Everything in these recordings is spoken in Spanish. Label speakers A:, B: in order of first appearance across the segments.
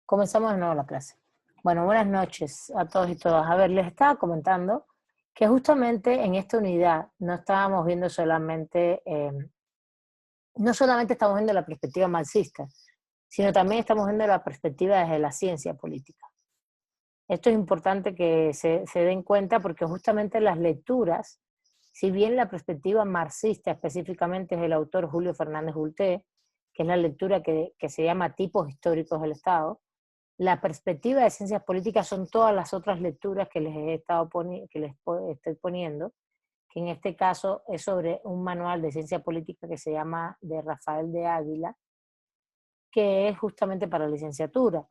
A: Comenzamos de nuevo la clase. Bueno, buenas noches a todos y todas. A ver, les estaba comentando que justamente en esta unidad no estábamos viendo solamente, no solamente estamos viendo la perspectiva marxista, sino también estamos viendo la perspectiva desde la ciencia política. Esto es importante que se den cuenta porque justamente las lecturas, si bien la perspectiva marxista específicamente es el autor Julio Fernández Bulté, que es la lectura que se llama Tipos Históricos del Estado, la perspectiva de ciencias políticas son todas las otras lecturas que les estoy poniendo, que en este caso es sobre un manual de ciencia política que se llama de Rafael de Águila, que es justamente para licenciatura,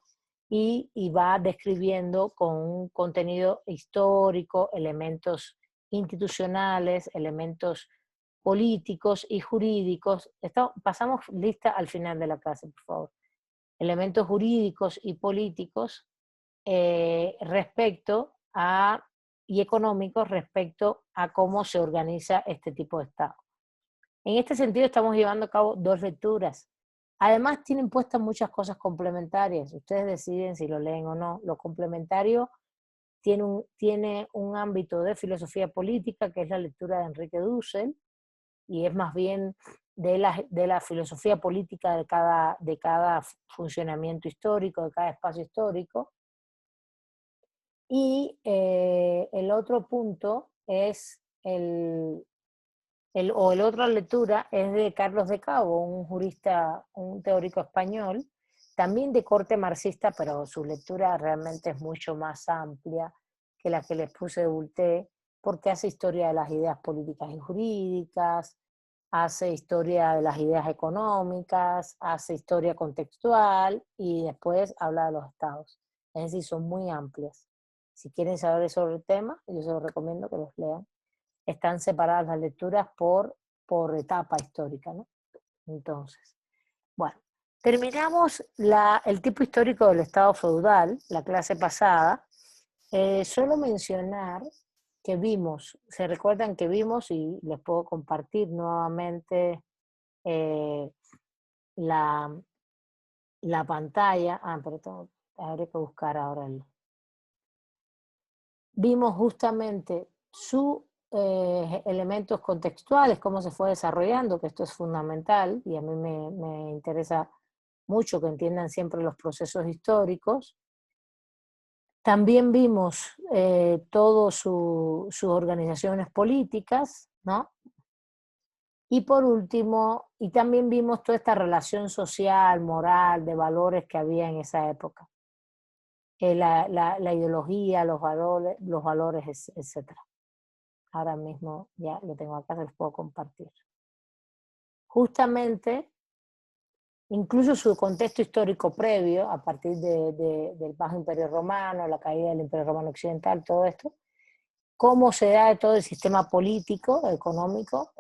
A: y va describiendo con un contenido histórico, elementos institucionales, elementos políticos y jurídicos. Pasamos lista al final de la clase, por favor. Elementos jurídicos y políticos y económicos respecto a cómo se organiza este tipo de Estado. En este sentido estamos llevando a cabo dos lecturas. Además tienen puestas muchas cosas complementarias. Ustedes deciden si lo leen o no. Lo complementario tiene un ámbito de filosofía política, que es la lectura de Enrique Dussel, y es más bien de la filosofía política de cada funcionamiento histórico, de cada espacio histórico. Y el otro punto es otra lectura es de Carlos de Cabo, un jurista, un teórico español, también de corte marxista, pero su lectura realmente es mucho más amplia que la que les puse de Bulté, porque hace historia de las ideas políticas y jurídicas, hace historia de las ideas económicas, hace historia contextual y después habla de los estados. Es decir, son muy amplias. Si quieren saber sobre el tema, yo se los recomiendo que los lean. Están separadas las lecturas por etapa histórica, ¿no? Entonces, bueno, terminamos el tipo histórico del Estado feudal, la clase pasada. Solo mencionar que vimos, se recuerdan que vimos, y les puedo compartir nuevamente la pantalla. Pero habré que buscar ahora vimos justamente sus elementos contextuales, cómo se fue desarrollando, que esto es fundamental, y a mí me interesa mucho que entiendan siempre los procesos históricos. También vimos todas sus organizaciones políticas, ¿no? Y por último, y también vimos toda esta relación social, moral, de valores que había en esa época. La ideología, los valores, etc. Ahora mismo ya lo tengo acá, se los puedo compartir. Justamente, incluso su contexto histórico previo, a partir del Bajo Imperio Romano, la caída del Imperio Romano Occidental, todo esto, cómo se da todo el sistema político, económico,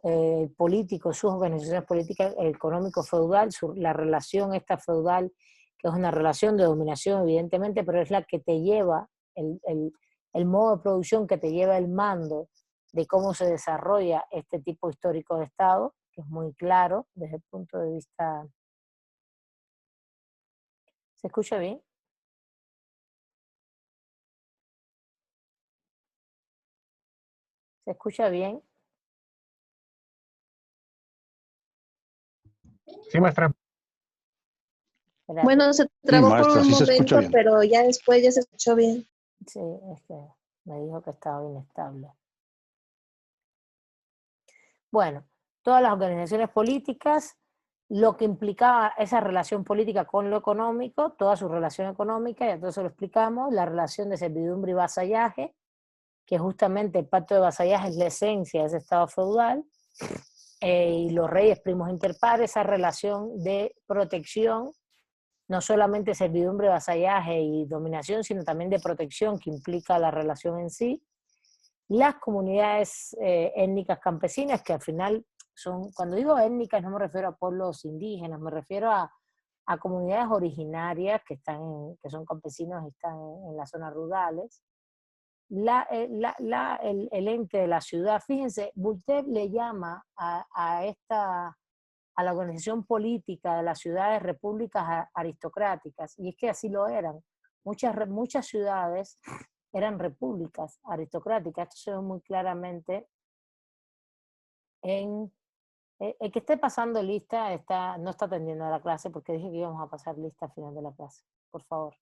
A: político, sus organizaciones políticas, el económico feudal, la relación esta feudal, que es una relación de dominación evidentemente, pero es la que te lleva, el modo de producción que te lleva el mando de cómo se desarrolla este tipo histórico de Estado, que es muy claro desde el punto de vista... ¿Se escucha bien? ¿Se escucha bien?
B: Sí, maestra.
A: Espérate.
C: Bueno, se trabó por un momento, pero ya después ya se escuchó bien.
A: Sí, es que me dijo que estaba inestable. Bueno, todas las organizaciones políticas, lo que implicaba esa relación política con lo económico, toda su relación económica, y entonces lo explicamos, la relación de servidumbre y vasallaje, que justamente el pacto de vasallaje es la esencia de ese Estado feudal, y los reyes primos inter pares, esa relación de protección, no solamente servidumbre, vasallaje y dominación, sino también de protección que implica la relación en sí. Las comunidades étnicas campesinas, que al final son, cuando digo étnicas no me refiero a pueblos indígenas, me refiero a comunidades originarias que son campesinos y están en las zonas rurales. El ente de la ciudad, fíjense, Voltaire le llama a a la organización política de las ciudades repúblicas aristocráticas, y es que así lo eran. Muchas ciudades eran repúblicas aristocráticas. Esto se ve muy claramente en... el que esté pasando lista no está atendiendo a la clase, porque dije que íbamos a pasar lista al final de la clase, por favor.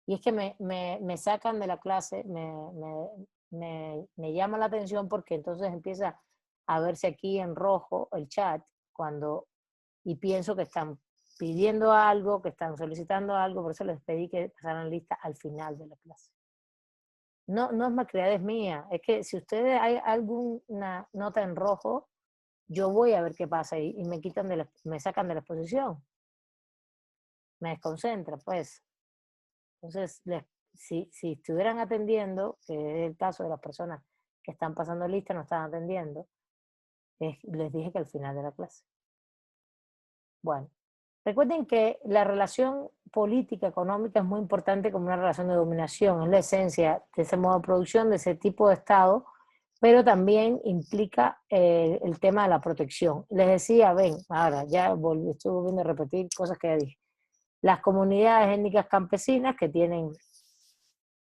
A: Y es que me sacan de la clase, me llama la atención, porque entonces empieza a verse aquí en rojo el chat, y pienso que están pidiendo algo, que están solicitando algo, por eso les pedí que pasaran lista al final de la clase. No es malcriadez mía, es que si ustedes hay alguna nota en rojo, yo voy a ver qué pasa y me sacan de la exposición. Me desconcentra, pues. Entonces, si estuvieran atendiendo, que es el caso de las personas que están pasando lista, no están atendiendo, les dije que al final de la clase. Bueno, recuerden que la relación política económica es muy importante como una relación de dominación, es la esencia de ese modo de producción, de ese tipo de Estado, pero también implica el tema de la protección. Les decía, ven, ahora ya estoy volviendo a repetir cosas que ya dije. Las comunidades étnicas campesinas que tienen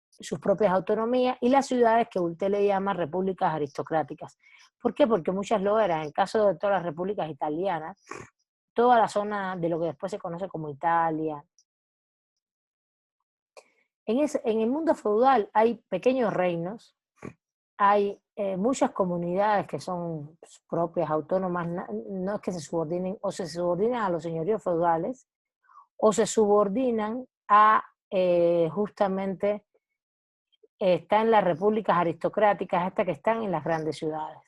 A: sus propias autonomías, y las ciudades que usted le llama repúblicas aristocráticas. ¿Por qué? Porque muchas lo eran. En el caso de todas las repúblicas italianas, toda la zona de lo que después se conoce como Italia. En el mundo feudal hay pequeños reinos, hay muchas comunidades que son propias, autónomas, no es que se subordinen, o se subordinan a los señoríos feudales, o se subordinan a justamente están las repúblicas aristocráticas, estas que están en las grandes ciudades.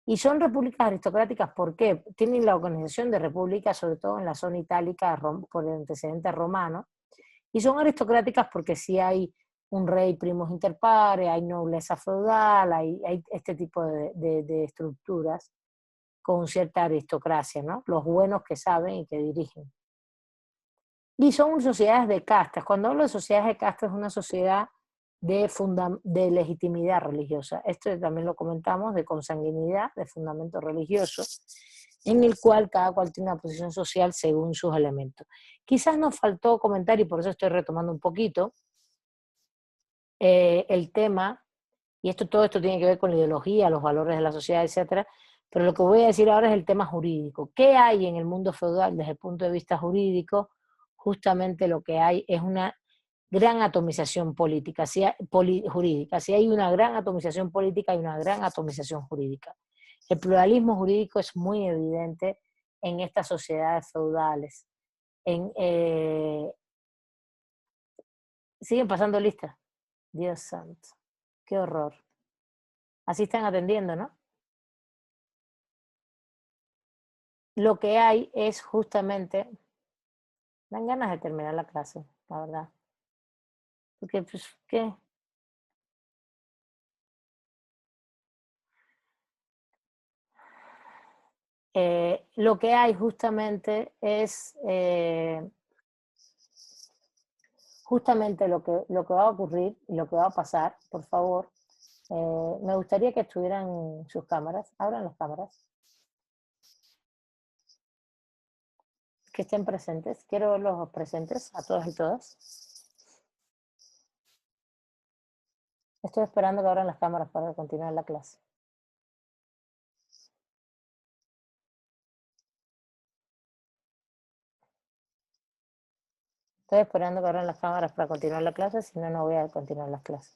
A: Y son repúblicas aristocráticas, ¿por qué? Tienen la organización de repúblicas, sobre todo en la zona itálica, por el antecedente romano, y son aristocráticas porque sí hay un rey primos inter pares, hay nobleza feudal, hay este tipo de estructuras con cierta aristocracia, ¿no? Los buenos que saben y que dirigen. Y son sociedades de castas. Cuando hablo de sociedades de castas, es una sociedad de legitimidad religiosa. Esto también lo comentamos, de consanguinidad, de fundamento religioso, en el cual cada cual tiene una posición social según sus elementos. Quizás nos faltó comentar, y por eso estoy retomando un poquito, el tema, y todo esto tiene que ver con la ideología, los valores de la sociedad, etcétera, pero lo que voy a decir ahora es el tema jurídico. ¿Qué hay en el mundo feudal desde el punto de vista jurídico? Justamente lo que hay es una gran atomización política, jurídica. Si hay una gran atomización política, hay una gran atomización jurídica. El pluralismo jurídico es muy evidente en estas sociedades feudales. Siguen pasando listas. Dios santo, qué horror. Así están atendiendo, ¿no? Lo que hay es justamente, dan ganas de terminar la clase, la verdad. Porque, pues, ¿qué? Lo que hay justamente es justamente lo que va a ocurrir y lo que va a pasar. Por favor, me gustaría que estuvieran sus cámaras, abran las cámaras, que estén presentes, quiero verlos presentes a todos y todas. Estoy esperando que abran las cámaras para continuar la clase. Estoy esperando que abran las cámaras para continuar la clase, si no, no voy a continuar las clases.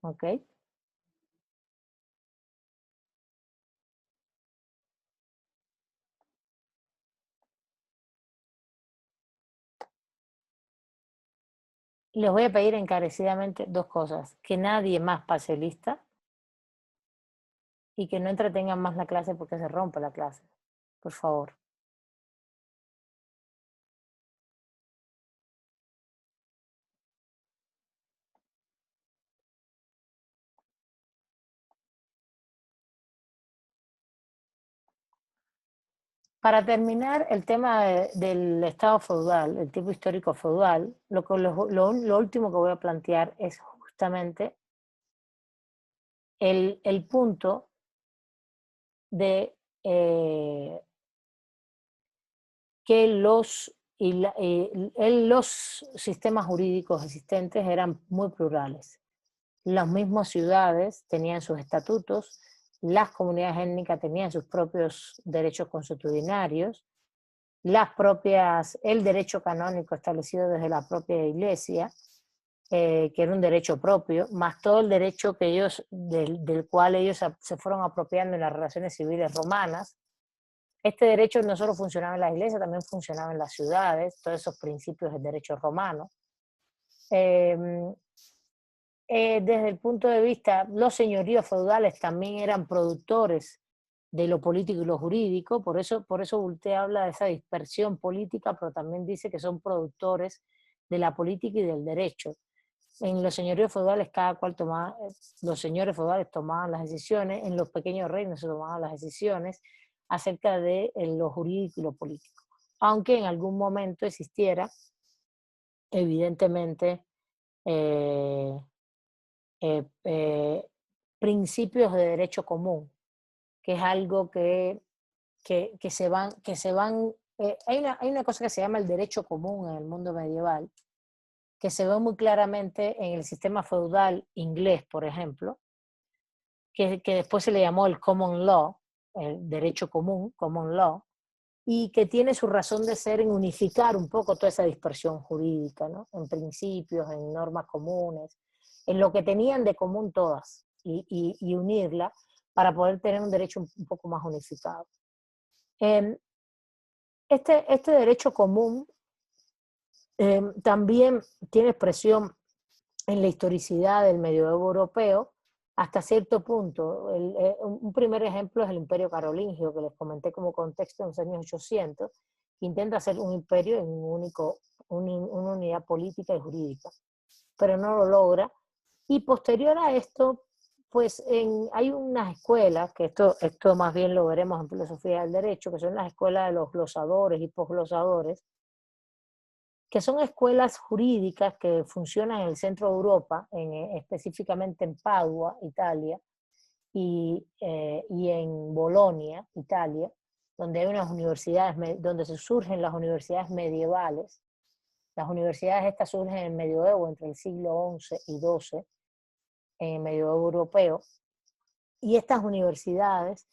A: ¿Ok? Les voy a pedir encarecidamente dos cosas: que nadie más pase lista y que no entretengan más la clase porque se rompe la clase. Por favor. Para terminar el tema del Estado feudal, el tipo histórico feudal, lo último que voy a plantear es justamente el punto de que los sistemas jurídicos existentes eran muy plurales. Las mismas ciudades tenían sus estatutos, las comunidades étnicas tenían sus propios derechos consuetudinarios, el derecho canónico establecido desde la propia Iglesia, que era un derecho propio, más todo el derecho que del cual ellos se fueron apropiando en las relaciones civiles romanas. Este derecho no solo funcionaba en la Iglesia, también funcionaba en las ciudades, todos esos principios del derecho romano. Desde el punto de vista, los señoríos feudales también eran productores de lo político y lo jurídico, por eso Voltaire habla de esa dispersión política, pero también dice que son productores de la política y del derecho. En los señoríos feudales los señores feudales tomaban las decisiones, en los pequeños reinos se tomaban las decisiones acerca de lo jurídico y lo político. Aunque en algún momento existiera, evidentemente, principios de derecho común, que es algo que se van, hay una cosa que se llama el derecho común en el mundo medieval, que se ve muy claramente en el sistema feudal inglés, por ejemplo, que después se le llamó el common law, el derecho común, common law, y que tiene su razón de ser en unificar un poco toda esa dispersión jurídica, ¿no? En principios, en normas comunes, en lo que tenían de común todas, y unirla para poder tener un derecho un poco más unificado. Este derecho común también tiene expresión en la historicidad del medioevo europeo hasta cierto punto. Un primer ejemplo es el Imperio Carolingio, que les comenté como contexto en los años 800, que intenta hacer un imperio en una unidad política y jurídica, pero no lo logra. Y posterior a esto, pues hay unas escuelas, que esto más bien lo veremos en filosofía del derecho, que son las escuelas de los glosadores y posglosadores, que son escuelas jurídicas que funcionan en el centro de Europa, específicamente en Padua, Italia, y en Bolonia, Italia, donde hay unas universidades, donde se surgen las universidades medievales. Las universidades estas surgen en el medioevo, entre el siglo XI y XII, en el medioevo europeo, y estas universidades,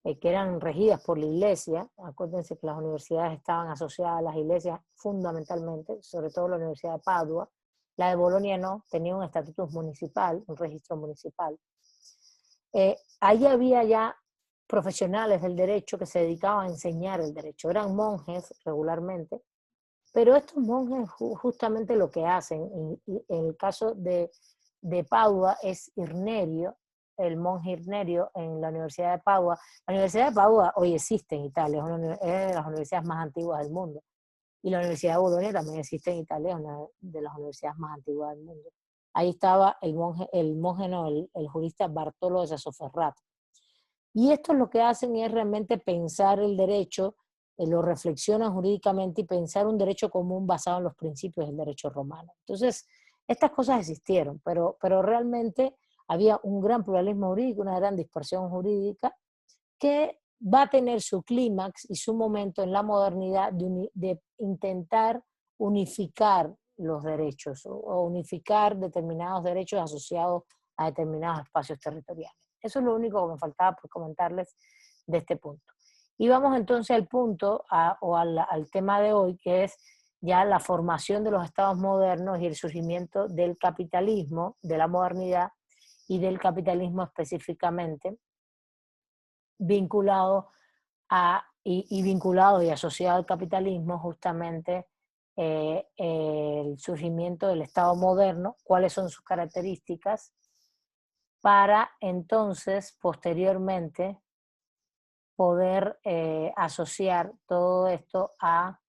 A: que eran regidas por la Iglesia, acuérdense que las universidades estaban asociadas a las iglesias fundamentalmente, sobre todo la Universidad de Padua. La de Bolonia no, tenía un estatuto municipal, un registro municipal. Ahí había ya profesionales del derecho que se dedicaban a enseñar el derecho, eran monjes regularmente, pero estos monjes justamente lo que hacen, y en el caso de Padua es Irnerio, el monje Irnerio en la Universidad de Padua. La Universidad de Padua hoy existe en Italia, es de las universidades más antiguas del mundo. Y la Universidad de Bolonia también existe en Italia, es una de las universidades más antiguas del mundo. Ahí estaba el jurista Bartolo de Sassoferrato. Y esto lo que hacen es realmente pensar el derecho, lo reflexionan jurídicamente y pensar un derecho común basado en los principios del derecho romano. Entonces, estas cosas existieron, pero realmente había un gran pluralismo jurídico, una gran dispersión jurídica, que va a tener su clímax y su momento en la modernidad de intentar unificar los derechos o unificar determinados derechos asociados a determinados espacios territoriales. Eso es lo único que me faltaba por comentarles de este punto. Y vamos entonces al punto, al tema de hoy, que es ya la formación de los estados modernos y el surgimiento del capitalismo, de la modernidad y del capitalismo específicamente, vinculado y asociado al capitalismo justamente el surgimiento del Estado moderno, cuáles son sus características, para entonces posteriormente poder asociar todo esto a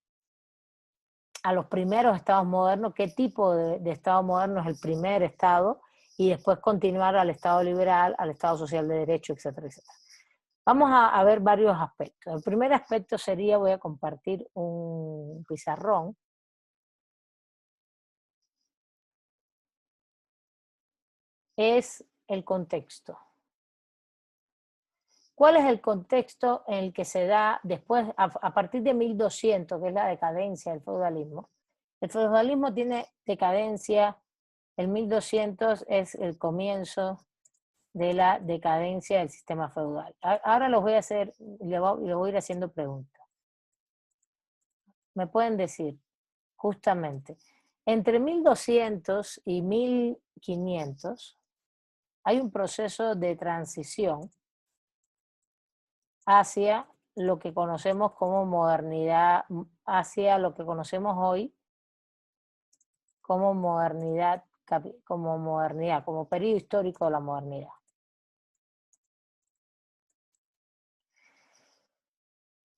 A: los primeros estados modernos, qué tipo de estado moderno es el primer estado, y después continuar al estado liberal, al estado social de derecho, etcétera, etcétera. Vamos a ver varios aspectos. El primer aspecto sería, voy a compartir un pizarrón. Es el contexto. ¿Cuál es el contexto en el que se da después, a partir de 1200, que es la decadencia del feudalismo? El feudalismo tiene decadencia, el 1200 es el comienzo de la decadencia del sistema feudal. Ahora los voy a hacer, les voy a ir haciendo preguntas. Me pueden decir, justamente, entre 1200 y 1500 hay un proceso de transición hacia lo que conocemos como modernidad, hacia lo que conocemos hoy como modernidad, como periodo histórico de la modernidad.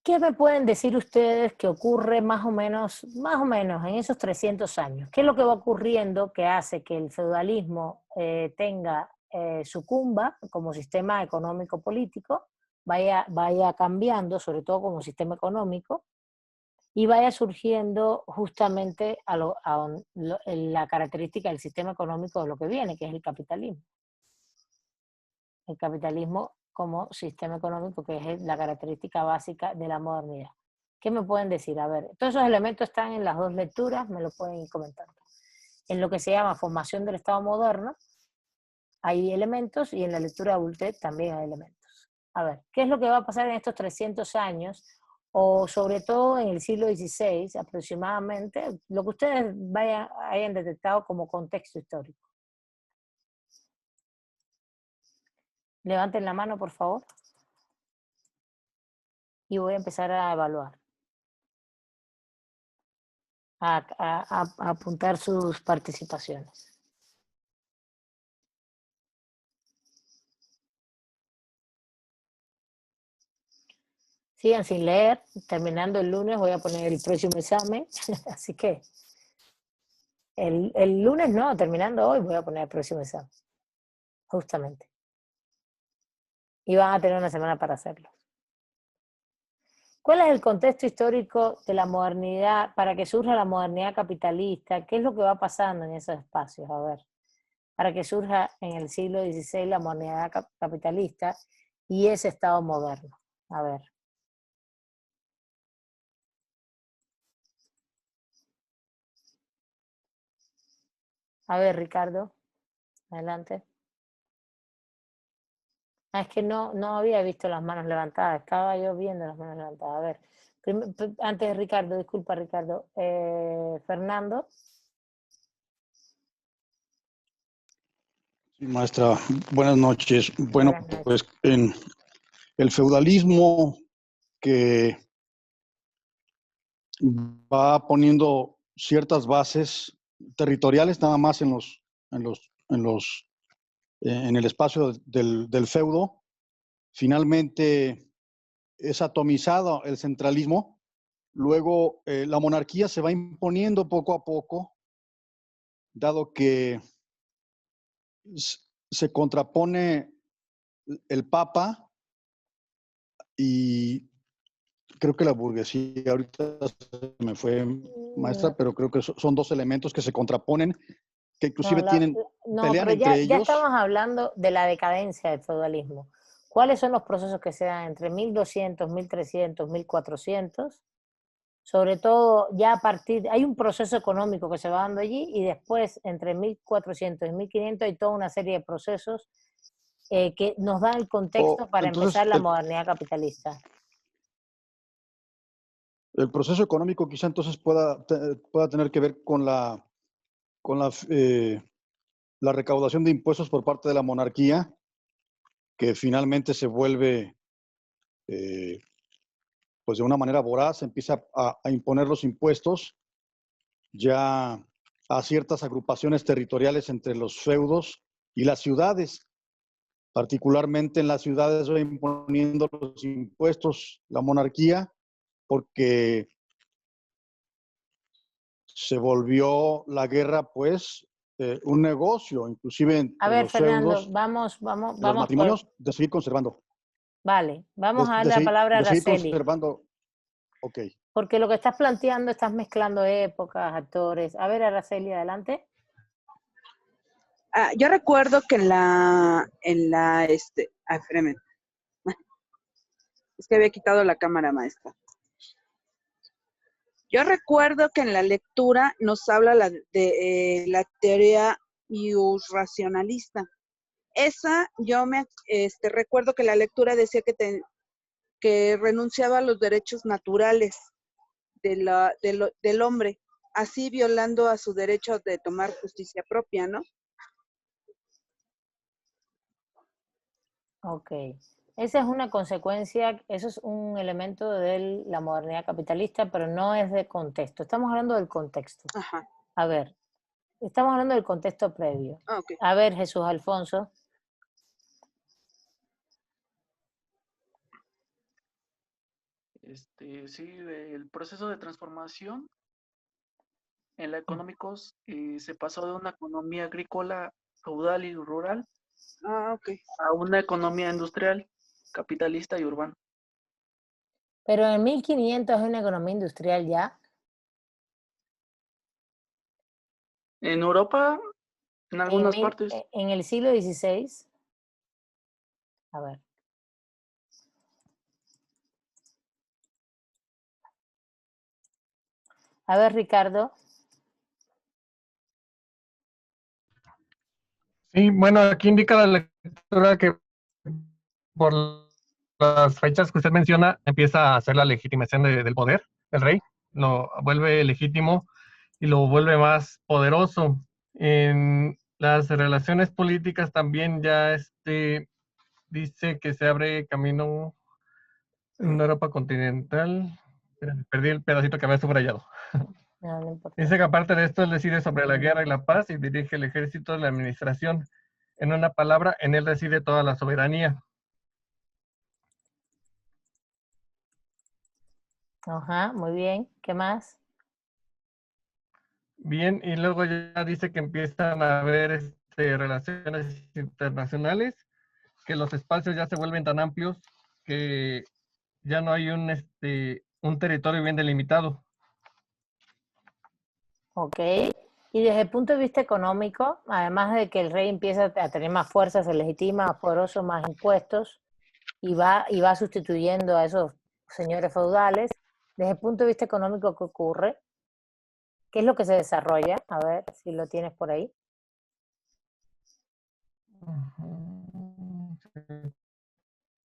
A: ¿Qué me pueden decir ustedes que ocurre más o menos en esos 300 años? ¿Qué es lo que va ocurriendo que hace que el feudalismo sucumba como sistema económico-político, vaya cambiando, sobre todo como sistema económico, y vaya surgiendo justamente la característica del sistema económico de lo que viene, que es el capitalismo? El capitalismo como sistema económico, que es la característica básica de la modernidad. ¿Qué me pueden decir? A ver, todos esos elementos están en las dos lecturas, me lo pueden ir comentando. En lo que se llama formación del Estado moderno hay elementos, y en la lectura de Boultet también hay elementos. A ver, ¿qué es lo que va a pasar en estos 300 años, o sobre todo en el siglo XVI aproximadamente, lo que ustedes hayan detectado como contexto histórico? Levanten la mano, por favor. Y voy a empezar a evaluar, a apuntar sus participaciones. Sigan sin leer. Terminando el lunes voy a poner el próximo examen. Así que el lunes no, terminando hoy voy a poner el próximo examen. Justamente. Y van a tener una semana para hacerlo. ¿Cuál es el contexto histórico de la modernidad, para que surja la modernidad capitalista? ¿Qué es lo que va pasando en esos espacios? A ver, para que surja en el siglo XVI la modernidad capitalista y ese Estado moderno. A ver. A ver, Ricardo, adelante. Es que no había visto las manos levantadas, estaba yo viendo las manos levantadas. A ver, antes de Ricardo, disculpa Ricardo, Fernando.
B: Sí, maestra, buenas noches. Bueno, pues en el feudalismo que va poniendo ciertas bases territoriales nada más en el espacio del feudo, finalmente es atomizado el centralismo. Luego la monarquía se va imponiendo poco a poco, dado que se contrapone el Papa y creo que la burguesía, ahorita me fue, maestra, pero creo que son dos elementos que se contraponen, que inclusive pelean entre ellos.
A: Ya estamos hablando de la decadencia del feudalismo. ¿Cuáles son los procesos que se dan entre 1200, 1300, 1400? Sobre todo, ya hay un proceso económico que se va dando allí, y después, entre 1400 y 1500, hay toda una serie de procesos que nos dan el contexto para empezar la modernidad capitalista.
B: El proceso económico quizá entonces pueda tener que ver con la recaudación de impuestos por parte de la monarquía, que finalmente se vuelve, pues de una manera voraz, empieza a imponer los impuestos ya a ciertas agrupaciones territoriales entre los feudos y las ciudades. Particularmente en las ciudades va imponiendo los impuestos la monarquía, porque se volvió la guerra, pues, un negocio, inclusive entre
A: a ver,
B: los
A: Fernando,
B: feudos,
A: vamos
B: los matrimonios, de seguir conservando.
A: Vale, vamos a dar
B: de
A: la palabra a
B: seguir
A: Araceli.
B: conservando. Ok.
A: Porque lo que estás planteando, estás mezclando épocas, actores. A ver, Araceli, adelante.
D: Yo recuerdo que espérame. Es que había quitado la cámara, maestra. Yo recuerdo que en la lectura nos habla de la teoría iusracionalista. Esa, recuerdo que la lectura decía que renunciaba a los derechos naturales del hombre, así violando a su derecho de tomar justicia propia, ¿no?
A: Ok. Esa es una consecuencia, eso es un elemento de la modernidad capitalista, pero no es de contexto. Estamos hablando del contexto.
D: Ajá.
A: A ver, estamos hablando del contexto previo.
D: Okay.
A: A ver, Jesús Alfonso.
E: Sí, el proceso de transformación en la económicos se pasó de una economía agrícola, feudal y rural
D: Okay.
E: a una economía industrial, capitalista y urbana.
A: Pero en 1500 es una economía industrial ya.
E: En Europa, en algunas partes.
A: En el siglo XVI. A ver. A ver, Ricardo.
F: Sí, bueno, aquí indica la lectura que por las fechas que usted menciona, empieza a hacer la legitimación del poder, el rey, lo vuelve legítimo y lo vuelve más poderoso. En las relaciones políticas también ya dice que se abre camino en una Europa continental. Perdí el pedacito que había subrayado.
A: No, no importa.
F: Dice que aparte de esto, él decide sobre la guerra y la paz y dirige el ejército de la administración. En una palabra, en él reside toda la soberanía.
A: Ajá, muy bien. ¿Qué más?
F: Bien, y luego ya dice que empiezan a haber relaciones internacionales, que los espacios ya se vuelven tan amplios que ya no hay un territorio bien delimitado.
A: Ok. Y desde el punto de vista económico, además de que el rey empieza a tener más fuerza, se legitima, más poderoso, más impuestos, y va sustituyendo a esos señores feudales, desde el punto de vista económico, ¿qué ocurre? ¿Qué es lo que se desarrolla? A ver si lo tienes por ahí.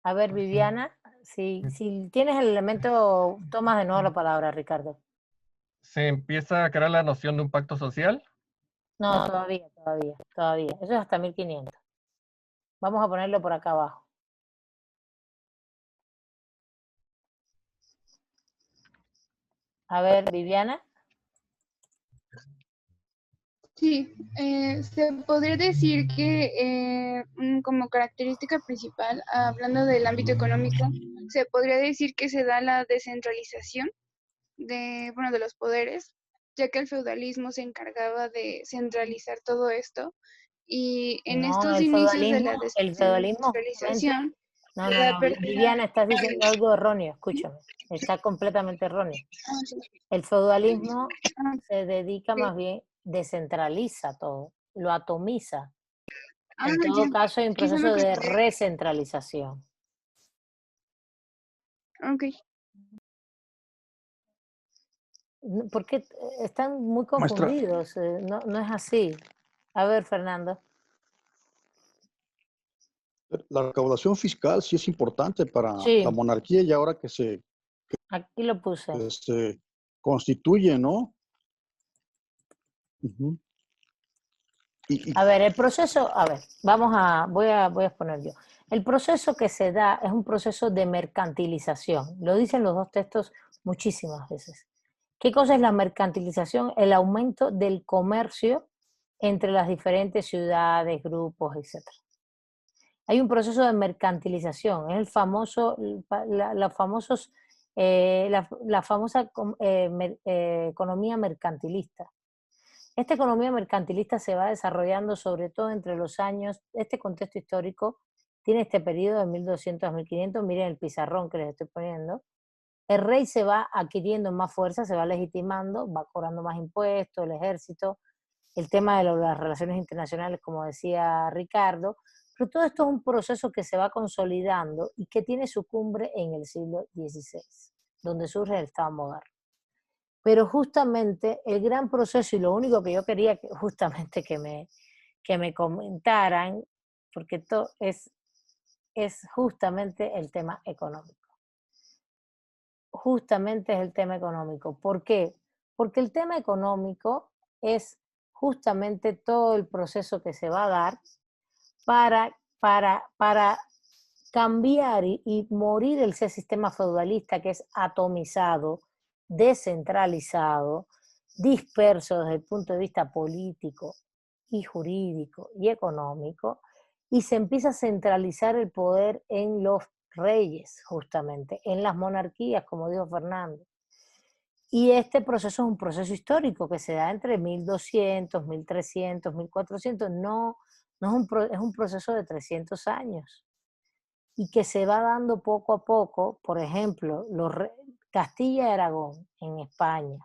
A: A ver, Viviana, si tienes el elemento, tomas de nuevo la palabra, Ricardo.
F: Se empieza a crear la noción de un pacto social.
A: No, todavía. Eso es hasta 1500. Vamos a ponerlo por acá abajo. A ver, Viviana.
G: Sí, se podría decir que como característica principal, hablando del ámbito económico, se podría decir que se da la descentralización de los poderes, ya que el feudalismo se encargaba de centralizar todo esto y en estos inicios de la descentralización.
A: No, Viviana, estás diciendo algo erróneo, escúchame, está completamente erróneo. El feudalismo se dedica más bien, descentraliza todo, lo atomiza. En todo caso hay un proceso de recentralización.
G: Ok.
A: Porque están muy confundidos, no es así. A ver, Fernando.
B: La recaudación fiscal sí es importante para
A: Sí.
B: la monarquía y ahora que
A: Aquí lo puse.
B: se constituye, ¿no?
A: A ver, el proceso, voy a exponer yo. El proceso que se da es un proceso de mercantilización. Lo dicen los dos textos muchísimas veces. ¿Qué cosa es la mercantilización? El aumento del comercio entre las diferentes ciudades, grupos, etc. Hay un proceso de mercantilización, es el famoso, la famosa economía mercantilista. Esta economía mercantilista se va desarrollando sobre todo entre los años, este contexto histórico tiene este periodo de 1200 a 1500, miren el pizarrón que les estoy poniendo. El rey se va adquiriendo más fuerza, se va legitimando, va cobrando más impuestos, el ejército, el tema de las relaciones internacionales, como decía Ricardo, pero todo esto es un proceso que se va consolidando y que tiene su cumbre en el siglo XVI, donde surge el Estado moderno. Pero justamente el gran proceso, y lo único que yo quería justamente que me comentaran, porque esto es justamente el tema económico. Justamente es el tema económico. ¿Por qué? Porque el tema económico es justamente todo el proceso que se va a dar para cambiar y morir ese sistema feudalista que es atomizado, descentralizado, disperso desde el punto de vista político y jurídico y económico, y se empieza a centralizar el poder en los reyes, justamente, en las monarquías, como dijo Fernando. Y este proceso es un proceso histórico que se da entre 1200, 1300, 1400, es un proceso de 300 años y que se va dando poco a poco. Por ejemplo, Castilla y Aragón en España,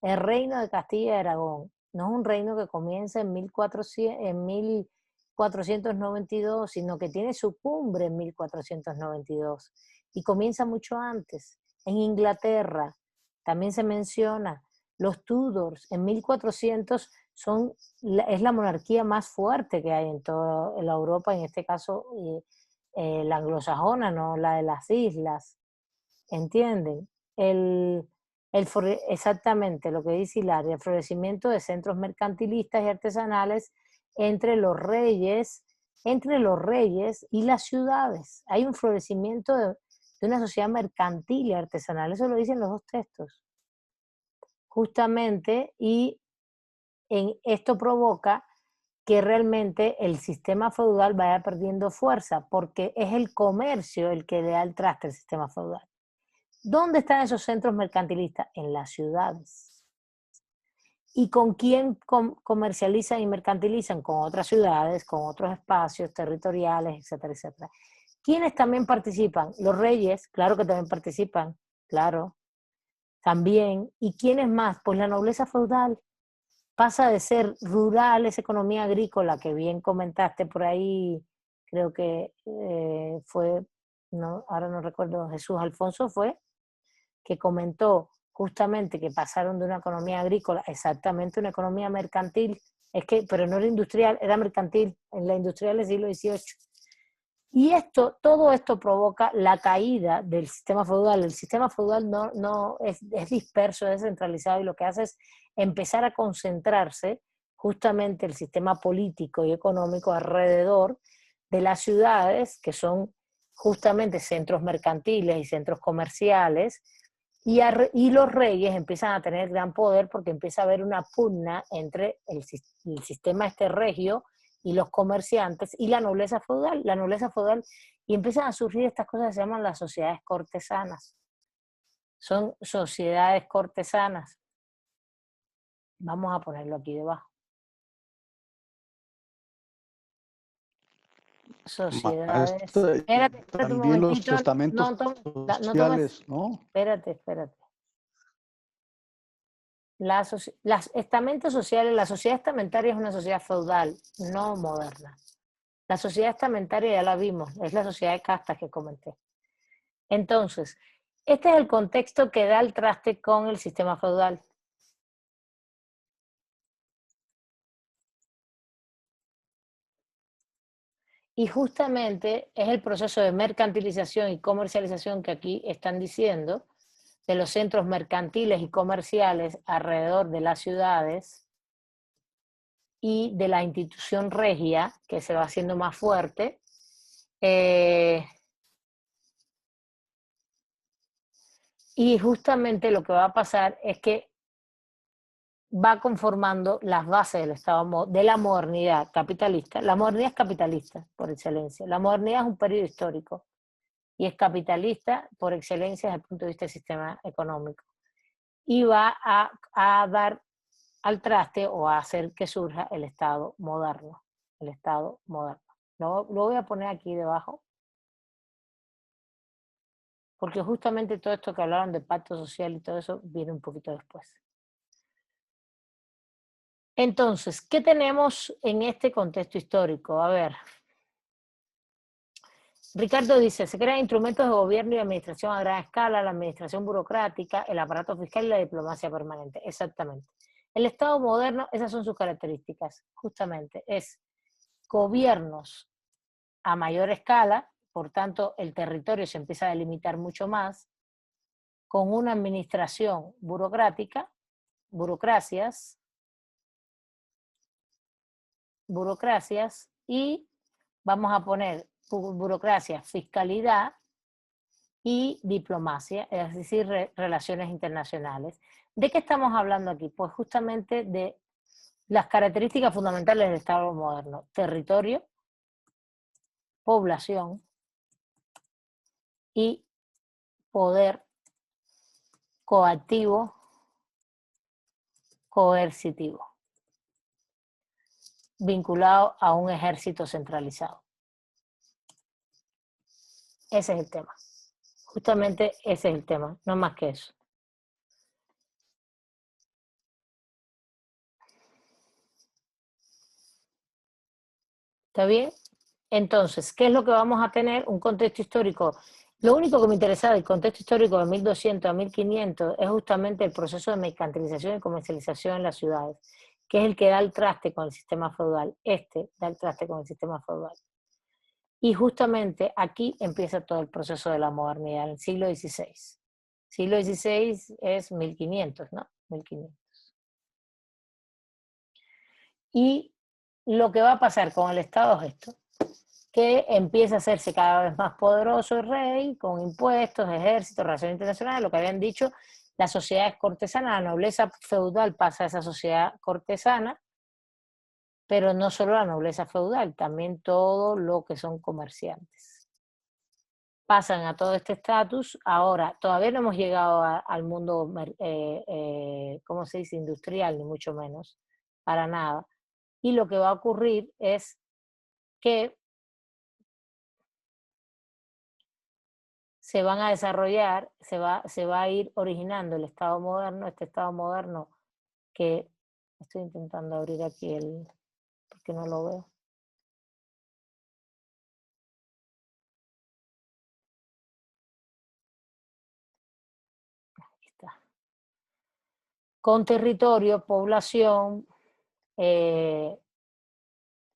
A: el reino de Castilla y Aragón no es un reino que comienza en 1492, sino que tiene su cumbre en 1492 y comienza mucho antes. En Inglaterra también se menciona los Tudors en 1400 es la monarquía más fuerte que hay en toda la Europa, en este caso la anglosajona, no la de las islas, ¿entienden? Exactamente lo que dice Hilaria, el florecimiento de centros mercantilistas y artesanales entre los reyes y las ciudades. Hay un florecimiento de una sociedad mercantil y artesanal, eso lo dicen los dos textos. Justamente, y esto provoca que realmente el sistema feudal vaya perdiendo fuerza, porque es el comercio el que le da el traste al sistema feudal. ¿Dónde están esos centros mercantilistas? En las ciudades. ¿Y con quién comercializan y mercantilizan? Con otras ciudades, con otros espacios territoriales, etcétera, etcétera. ¿Quiénes también participan? Los reyes, claro que también participan, claro, también. ¿Y quiénes más? Pues la nobleza feudal. Pasa de ser rural, esa economía agrícola que bien comentaste por ahí, creo que fue, no, ahora no recuerdo, Jesús Alfonso fue, que comentó justamente que pasaron de una economía agrícola exactamente a una economía mercantil, pero no era industrial, era mercantil, en la industrial del siglo XVIII. Y todo esto provoca la caída del sistema feudal. El sistema feudal no es disperso, es descentralizado, y lo que hace es empezar a concentrarse justamente el sistema político y económico alrededor de las ciudades, que son justamente centros mercantiles y centros comerciales, y los reyes empiezan a tener gran poder porque empieza a haber una pugna entre el sistema regio y los comerciantes y la nobleza feudal, y empiezan a surgir estas cosas que se llaman las sociedades cortesanas. Son sociedades cortesanas. Vamos a ponerlo aquí debajo. Sociedades. Espérate un
B: momentito. Los
A: momentito.
B: testamentos sociales, ¿no?
A: Espérate. Los estamentos sociales, la sociedad estamentaria es una sociedad feudal, no moderna. La sociedad estamentaria ya la vimos, es la sociedad de castas que comenté. Entonces, este es el contexto que da el traste con el sistema feudal. Y justamente es el proceso de mercantilización y comercialización que aquí están diciendo, de los centros mercantiles y comerciales alrededor de las ciudades y de la institución regia, que se va haciendo más fuerte. Y justamente lo que va a pasar es que va conformando las bases del Estado, de la modernidad capitalista. La modernidad es capitalista por excelencia. La modernidad es un periodo histórico y es capitalista por excelencia desde el punto de vista del sistema económico. Y va a dar al traste o a hacer que surja el Estado moderno. El Estado moderno. Lo voy a poner aquí debajo. Porque justamente todo esto que hablaron de pacto social y todo eso viene un poquito después. Entonces, ¿qué tenemos en este contexto histórico? A ver, Ricardo dice, se crean instrumentos de gobierno y administración a gran escala, la administración burocrática, el aparato fiscal y la diplomacia permanente. Exactamente. El Estado moderno, esas son sus características, justamente, es gobiernos a mayor escala, por tanto el territorio se empieza a delimitar mucho más, con una administración burocrática, burocracias, y vamos a poner burocracia, fiscalidad y diplomacia, es decir, relaciones internacionales. ¿De qué estamos hablando aquí? Pues justamente de las características fundamentales del Estado moderno: territorio, población y poder coactivo, coercitivo, vinculado a un ejército centralizado. Ese es el tema. Justamente ese es el tema, no más que eso. ¿Está bien? Entonces, ¿qué es lo que vamos a tener? Un contexto histórico. Lo único que me interesa del contexto histórico de 1200 a 1500 es justamente el proceso de mercantilización y comercialización en las ciudades, que es el que da el traste con el sistema feudal. Este da el traste con el sistema feudal. Y justamente aquí empieza todo el proceso de la modernidad, en el siglo XVI. Siglo XVI es 1500, ¿no? 1500. Y lo que va a pasar con el Estado es esto, que empieza a hacerse cada vez más poderoso el rey, con impuestos, ejércitos, relaciones internacionales, lo que habían dicho, la sociedad es cortesana, la nobleza feudal pasa a esa sociedad cortesana, pero no solo la nobleza feudal, también todo lo que son comerciantes. Pasan a todo este estatus. Ahora, todavía no hemos llegado al mundo, ¿cómo se dice?, industrial, ni mucho menos, para nada. Y lo que va a ocurrir es que se van a desarrollar, se va a ir originando el Estado moderno, este Estado moderno que estoy intentando abrir aquí porque no lo veo. Aquí está. Con territorio, población,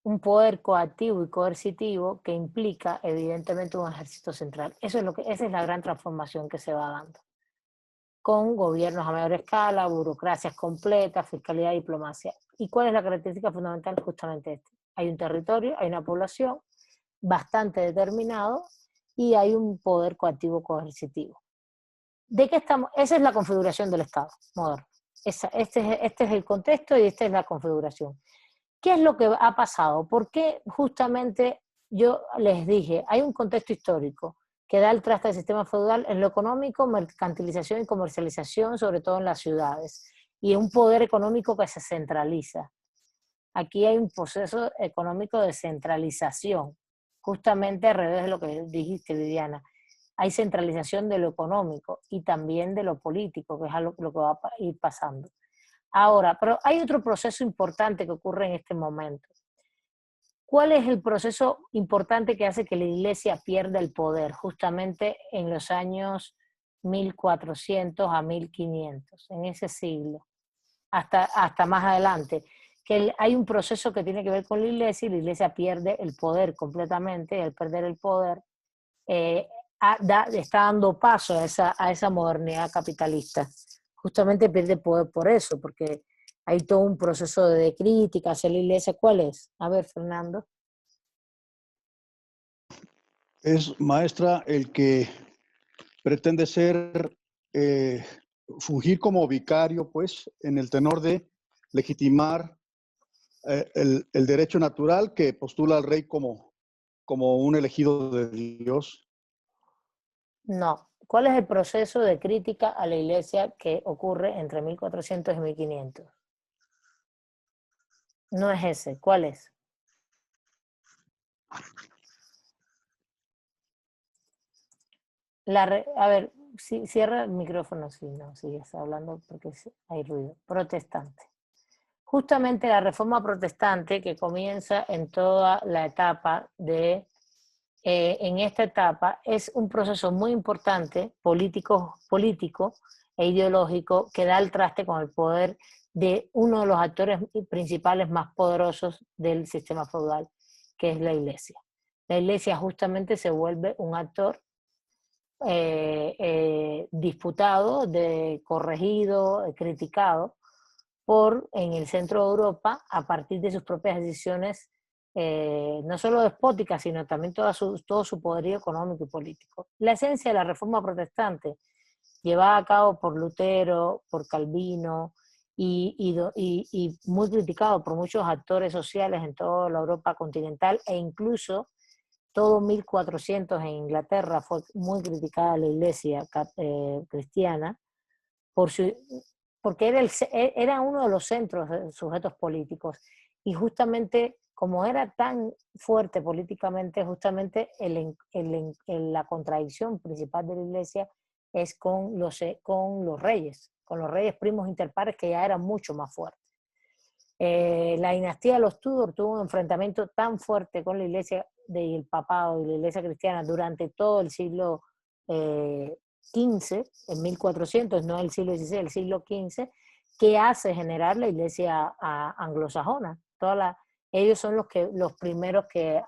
A: un poder coactivo y coercitivo que implica evidentemente un ejército central. Esa es la gran transformación que se va dando. Con gobiernos a mayor escala, burocracias completas, fiscalidad y diplomacia. ¿Y cuál es la característica fundamental? Justamente este. Hay un territorio, hay una población bastante determinado y hay un poder coactivo coercitivo. ¿De qué estamos? Esa es la configuración del Estado moderno. Este es el contexto y esta es la configuración. ¿Qué es lo que ha pasado? ¿Por qué justamente yo les dije, hay un contexto histórico que da el traste al sistema feudal en lo económico, mercantilización y comercialización, sobre todo en las ciudades, y un poder económico que se centraliza? Aquí hay un proceso económico de centralización, justamente al revés de lo que dijiste, Viviana. Hay centralización de lo económico y también de lo político, que es algo que va a ir pasando. Ahora, pero hay otro proceso importante que ocurre en este momento. ¿Cuál es el proceso importante que hace que la Iglesia pierda el poder justamente en los años 1400 a 1500, en ese siglo, hasta más adelante? Que hay un proceso que tiene que ver con la Iglesia y la Iglesia pierde el poder completamente, y al perder el poder está dando paso a esa modernidad capitalista. Justamente pierde poder por eso, porque hay todo un proceso de crítica hacia la Iglesia. ¿Cuál es? A ver, Fernando.
B: Es, maestra, el que pretende ser, fungir como vicario, pues, en el tenor de legitimar el derecho natural que postula al rey como un elegido de Dios.
A: No. ¿Cuál es el proceso de crítica a la Iglesia que ocurre entre 1400 y 1500? No es ese. ¿Cuál es? A ver, cierra el micrófono si no sigues hablando porque hay ruido. Protestante. Justamente la reforma protestante que comienza en toda la etapa en esta etapa es un proceso muy importante, político e ideológico, que da el traste con el poder de uno de los actores principales más poderosos del sistema feudal, que es la Iglesia. La Iglesia justamente se vuelve un actor disputado, corregido, criticado en el centro de Europa a partir de sus propias decisiones, no solo despóticas, sino también todo su poderío económico y político. La esencia de la reforma protestante, llevada a cabo por Lutero, por Calvino, y muy criticado por muchos actores sociales en toda la Europa continental, e incluso todo 1400 en Inglaterra fue muy criticada la Iglesia cristiana porque era uno de los centros de sujetos políticos, y justamente como era tan fuerte políticamente, justamente la contradicción principal de la Iglesia es con los reyes primos interpares, que ya eran mucho más fuertes. La dinastía de los Tudor tuvo un enfrentamiento tan fuerte con la Iglesia del papado y la Iglesia cristiana durante todo el siglo XV, en 1400, no el siglo XVI, el siglo XV, que hace generar la Iglesia anglosajona. Ellos son los primeros que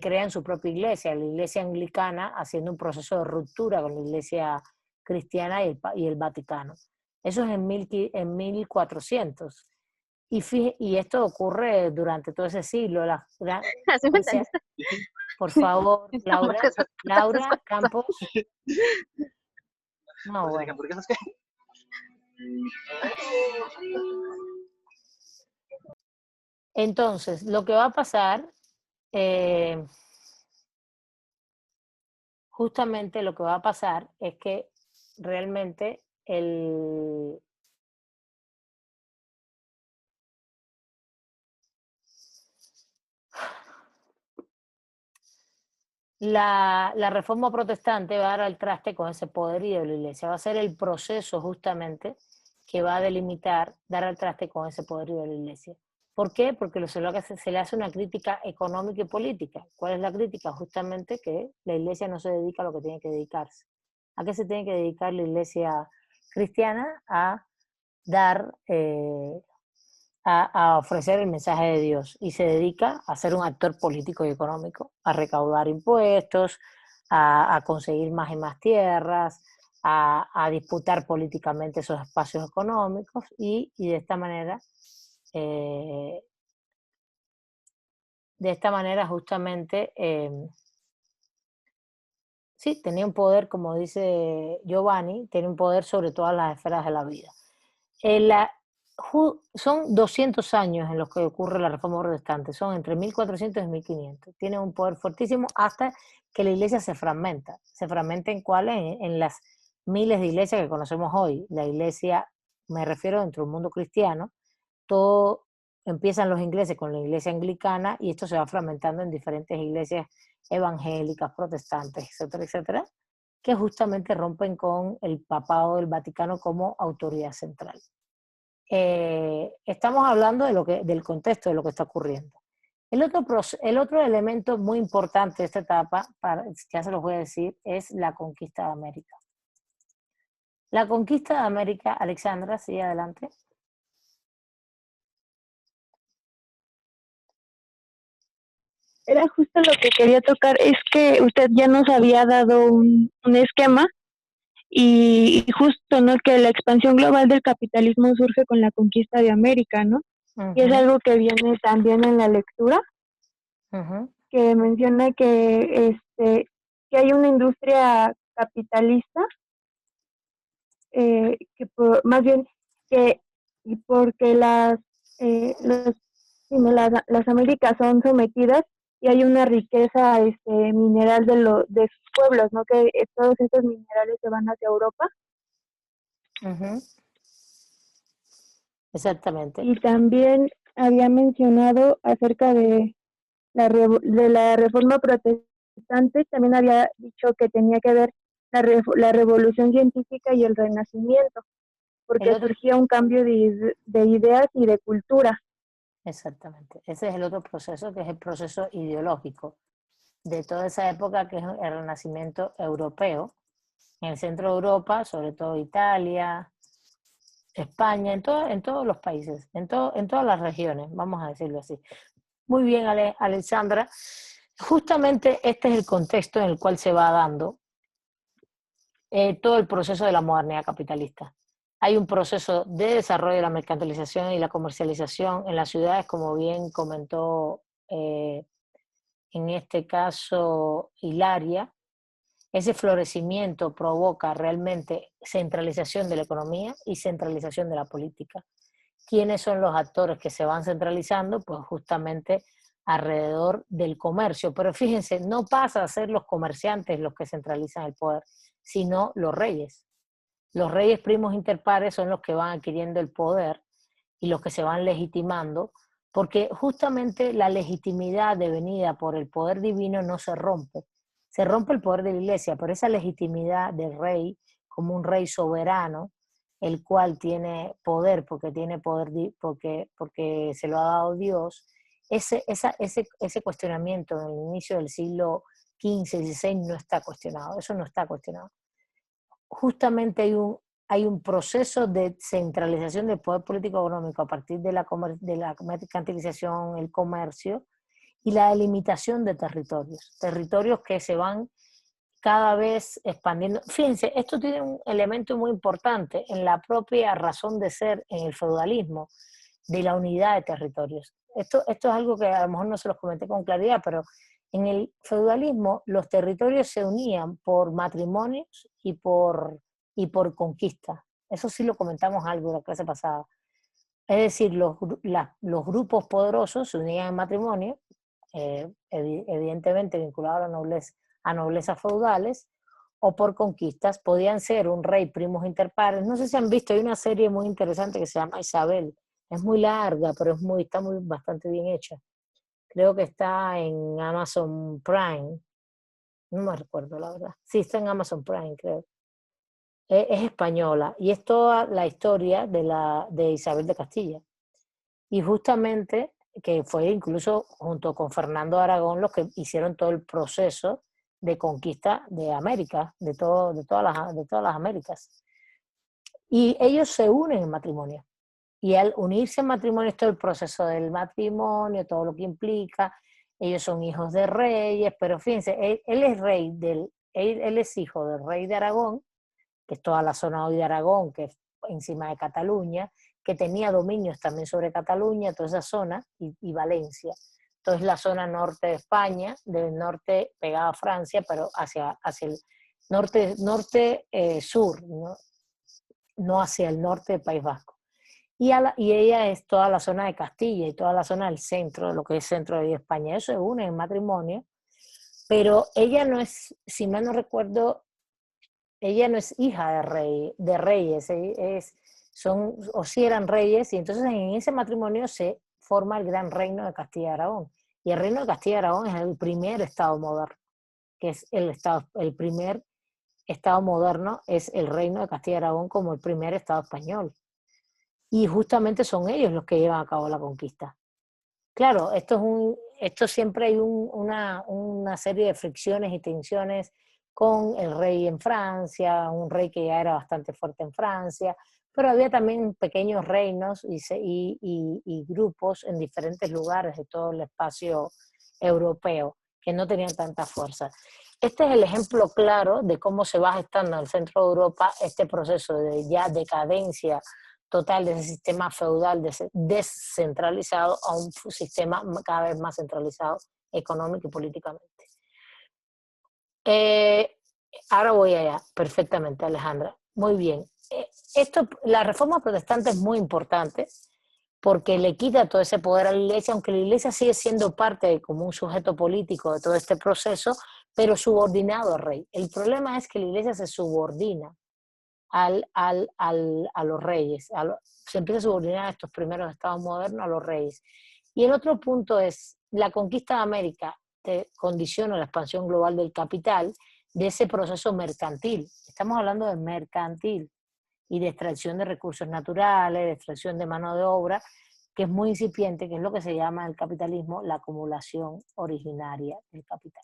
A: crean su propia iglesia, la Iglesia anglicana, haciendo un proceso de ruptura con la Iglesia cristiana y el Vaticano. Eso es en 1400. Y esto ocurre durante todo ese siglo. Por favor, Laura Campos. No, bueno. Entonces, lo que va a pasar, justamente lo que va a pasar es que realmente la reforma protestante va a dar al traste con ese poderío de la Iglesia. Va a ser el proceso justamente que va a delimitar, dar al traste con ese poderío de la Iglesia. ¿Por qué? Porque se le hace una crítica económica y política. ¿Cuál es la crítica? Justamente que la Iglesia no se dedica a lo que tiene que dedicarse. ¿A qué se tiene que dedicar la Iglesia cristiana? A dar, a ofrecer el mensaje de Dios, y se dedica a ser un actor político y económico, a recaudar impuestos, a conseguir más y más tierras, a disputar políticamente esos espacios económicos, y de esta manera justamente sí, tenía un poder, como dice Giovanni, tiene un poder sobre todas las esferas de la vida. Son 200 años en los que ocurre la reforma protestante, son entre 1400 y 1500. Tiene un poder fuertísimo hasta que la iglesia se fragmenta. ¿Se fragmenta en cuáles? En las miles de iglesias que conocemos hoy. La iglesia, me refiero dentro del mundo cristiano, todo empiezan los ingleses con la iglesia anglicana, y esto se va fragmentando en diferentes iglesias evangélicas, protestantes, etcétera, etcétera, que justamente rompen con el papado del Vaticano como autoridad central. Estamos hablando del contexto de lo que está ocurriendo. El otro elemento muy importante de esta etapa, ya se los voy a decir, es la conquista de América. La conquista de América, Alexandra, sigue adelante.
H: Era justo lo que quería tocar, es que usted ya nos había dado un esquema, y justo, ¿no?, que la expansión global del capitalismo surge con la conquista de América, ¿no? Y es algo que viene también en la lectura, que menciona que hay una industria capitalista, más bien que porque las Américas son sometidas, y hay una riqueza mineral de sus pueblos, ¿no? Que todos estos minerales se van hacia Europa.
A: Exactamente.
H: Y también había mencionado acerca de de la reforma protestante, también había dicho que tenía que ver la revolución científica y el renacimiento, porque surgía un cambio de ideas y de cultura.
A: Exactamente. Ese es el otro proceso, que es el proceso ideológico de toda esa época, que es el Renacimiento europeo, en el centro de Europa, sobre todo Italia, España, en todos los países, en todas las regiones, vamos a decirlo así. Muy bien, Alexandra. Justamente este es el contexto en el cual se va dando todo el proceso de la modernidad capitalista. Hay un proceso de desarrollo de la mercantilización y la comercialización en las ciudades, como bien comentó en este caso Hilaria. Ese florecimiento provoca realmente centralización de la economía y centralización de la política. ¿Quiénes son los actores que se van centralizando? Pues justamente alrededor del comercio. Pero fíjense, no pasa a ser los comerciantes los que centralizan el poder, sino los reyes. Los reyes primos inter pares son los que van adquiriendo el poder y los que se van legitimando, porque justamente la legitimidad devenida por el poder divino no se rompe. Se rompe el poder de la iglesia, pero esa legitimidad del rey como un rey soberano, el cual tiene poder porque se lo ha dado Dios, ese cuestionamiento en el inicio del siglo XV, XVI no está cuestionado, eso no está cuestionado. Justamente hay un proceso de centralización del poder político económico a partir de la mercantilización, el comercio y la delimitación de territorios que se van cada vez expandiendo. Fíjense, esto tiene un elemento muy importante en la propia razón de ser en el feudalismo, de la unidad de territorios. Esto es algo que a lo mejor no se los comenté con claridad, pero en el feudalismo los territorios se unían por matrimonios y por conquista. Eso sí lo comentamos algo en la clase pasada. Es decir, los grupos poderosos se unían en matrimonio, evidentemente vinculados a noblezas feudales, o por conquistas. Podían ser un rey primos inter pares. No sé si han visto, hay una serie muy interesante que se llama Isabel. Es muy larga, pero está bastante bien hecha. Creo que está en Amazon Prime. No me recuerdo, la verdad. Sí, está en Amazon Prime, creo. Es española y es toda la historia de Isabel de Castilla. Y justamente, que fue incluso junto con Fernando de Aragón los que hicieron todo el proceso de conquista de América, de todas las Américas. Y ellos se unen en matrimonio. Y al unirse en matrimonio, es todo el proceso del matrimonio, todo lo que implica. Ellos son hijos de reyes, pero fíjense, él es él es hijo del rey de Aragón, que es toda la zona hoy de Aragón, que es encima de Cataluña, que tenía dominios también sobre Cataluña, toda esa zona, y Valencia. Entonces la zona norte de España, del norte pegada a Francia, pero hacia el norte-sur, no hacia el norte del País Vasco. Y ella es toda la zona de Castilla y toda la zona del centro, lo que es centro de España. Eso se une en matrimonio, pero ella no es, si mal no recuerdo, ella no es hija de reyes, o sí eran reyes, y entonces en ese matrimonio se forma el gran reino de Castilla y Aragón. Y el reino de Castilla y Aragón es el primer estado moderno, que es el primer estado moderno, es el reino de Castilla y Aragón como el primer estado español. Y justamente son ellos los que llevan a cabo la conquista. Claro, esto siempre hay una serie de fricciones y tensiones con el rey en Francia, un rey que ya era bastante fuerte en Francia, pero había también pequeños reinos y grupos en diferentes lugares de todo el espacio europeo que no tenían tanta fuerza. Este es el ejemplo claro de cómo se va gestando en el centro de Europa este proceso de ya decadencia total de ese sistema feudal descentralizado a un sistema cada vez más centralizado económico y políticamente. Ahora voy allá, perfectamente, Alejandra. Muy bien. La reforma protestante es muy importante porque le quita todo ese poder a la iglesia, aunque la iglesia sigue siendo parte como un sujeto político de todo este proceso, pero subordinado al rey. El problema es que la iglesia se subordina a los reyes, se empieza a subordinar a estos primeros estados modernos a los reyes. Y el otro punto es, la conquista de América condiciona la expansión global del capital de ese proceso mercantil. Estamos hablando de mercantil y de extracción de recursos naturales, de extracción de mano de obra, que es muy incipiente, que es lo que se llama el capitalismo la acumulación originaria del capital.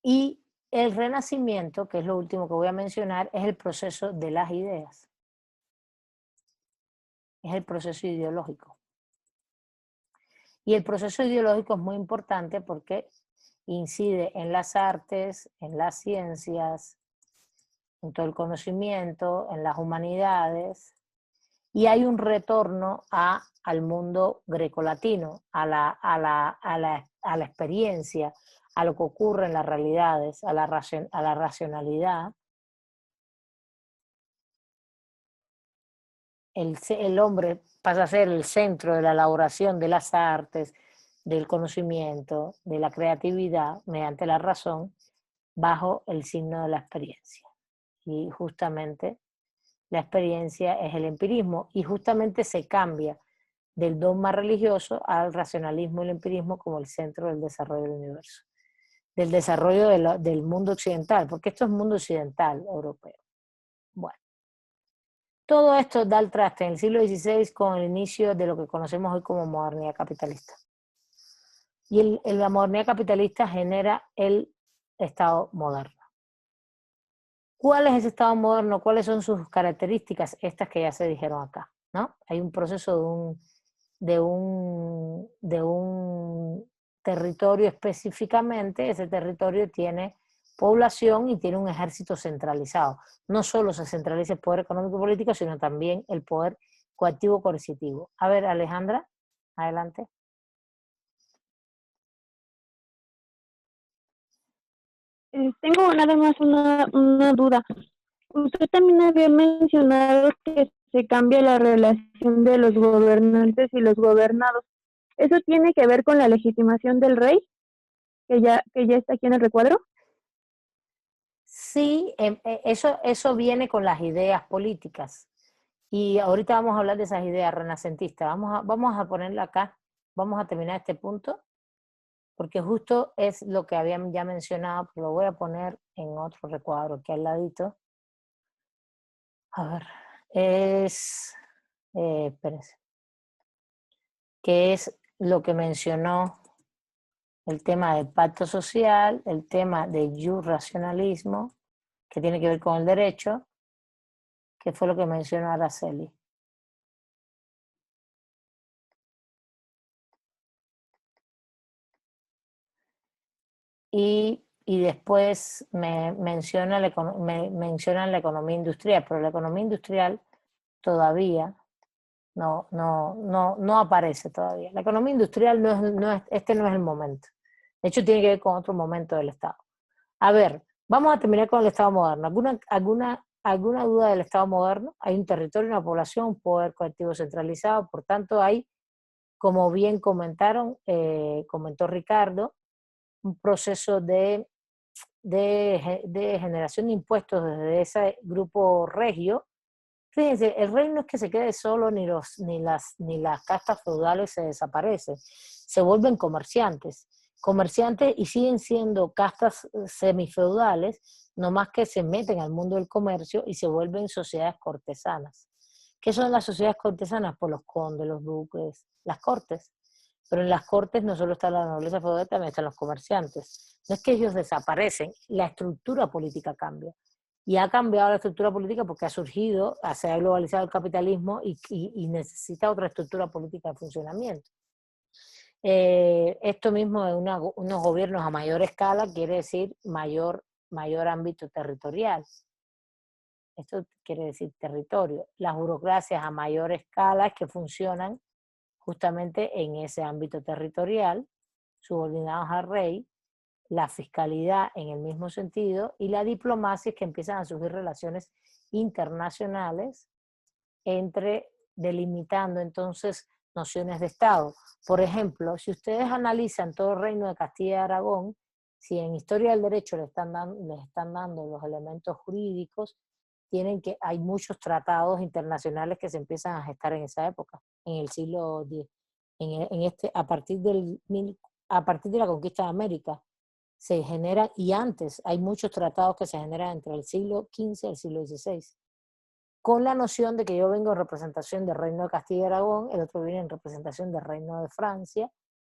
A: Y el renacimiento, que es lo último que voy a mencionar, es el proceso de las ideas. Es el proceso ideológico. Y el proceso ideológico es muy importante porque incide en las artes, en las ciencias, en todo el conocimiento, en las humanidades, y hay un retorno al mundo grecolatino, a la experiencia, a lo que ocurre en las realidades, a la racionalidad. El hombre pasa a ser el centro de la elaboración de las artes, del conocimiento, de la creatividad, mediante la razón, bajo el signo de la experiencia. Y justamente la experiencia es el empirismo, y justamente se cambia del dogma religioso al racionalismo y el empirismo como el centro del desarrollo del universo, del desarrollo del mundo occidental, porque esto es mundo occidental europeo. Bueno, todo esto da el traste en el siglo XVI con el inicio de lo que conocemos hoy como modernidad capitalista. Y la modernidad capitalista genera el Estado moderno. ¿Cuál es ese Estado moderno? ¿Cuáles son sus características? Estas que ya se dijeron acá, ¿no? Hay un proceso de un territorio específicamente. Ese territorio tiene población y tiene un ejército centralizado. No solo se centraliza el poder económico y político, sino también el poder coactivo coercitivo. A ver, Alejandra, adelante.
H: Tengo nada más una duda. Usted también había mencionado que se cambia la relación de los gobernantes y los gobernados. ¿Eso tiene que ver con la legitimación del rey, que ya está aquí en el recuadro?
A: Sí, eso viene con las ideas políticas. Y ahorita vamos a hablar de esas ideas renacentistas. Vamos a ponerla acá. Vamos a terminar este punto, porque justo es lo que habían ya mencionado, pero lo voy a poner en otro recuadro aquí al ladito. A ver, espérense, que es lo que mencionó el tema del pacto social, el tema del racionalismo, que tiene que ver con el derecho, que fue lo que mencionó Araceli. Y después me mencionan la economía industrial, pero la economía industrial todavía no aparece todavía. La economía industrial este no es el momento. De hecho, tiene que ver con otro momento del Estado. A ver, vamos a terminar con el Estado moderno. ¿Alguna duda del Estado moderno? Hay un territorio, una población, un poder colectivo centralizado, por tanto hay, como bien comentó Ricardo, un proceso de generación de impuestos desde ese grupo regio. Fíjense, el rey no es que se quede solo, ni las castas feudales se desaparecen, se vuelven comerciantes y siguen siendo castas semifeudales, no más que se meten al mundo del comercio y se vuelven sociedades cortesanas. ¿Qué son las sociedades cortesanas? Pues los condes, los duques, las cortes. Pero en las cortes no solo está la nobleza feudal, también están los comerciantes. No es que ellos desaparecen, la estructura política cambia. Y ha cambiado la estructura política porque ha surgido, se ha globalizado el capitalismo y necesita otra estructura política de funcionamiento. Esto mismo de unos gobiernos a mayor escala quiere decir mayor ámbito territorial. Esto quiere decir territorio. Las burocracias a mayor escala es que funcionan justamente en ese ámbito territorial, subordinados al rey, la fiscalidad en el mismo sentido, y la diplomacia, es que empiezan a surgir relaciones internacionales delimitando entonces nociones de Estado. Por ejemplo, si ustedes analizan todo el reino de Castilla y Aragón, si en Historia del Derecho les están dando los elementos jurídicos, hay muchos tratados internacionales que se empiezan a gestar en esa época, en el siglo X, a partir de la conquista de América se generan, y antes hay muchos tratados que se generan entre el siglo XV y el siglo XVI, con la noción de que yo vengo en representación del Reino de Castilla y Aragón, el otro viene en representación del Reino de Francia,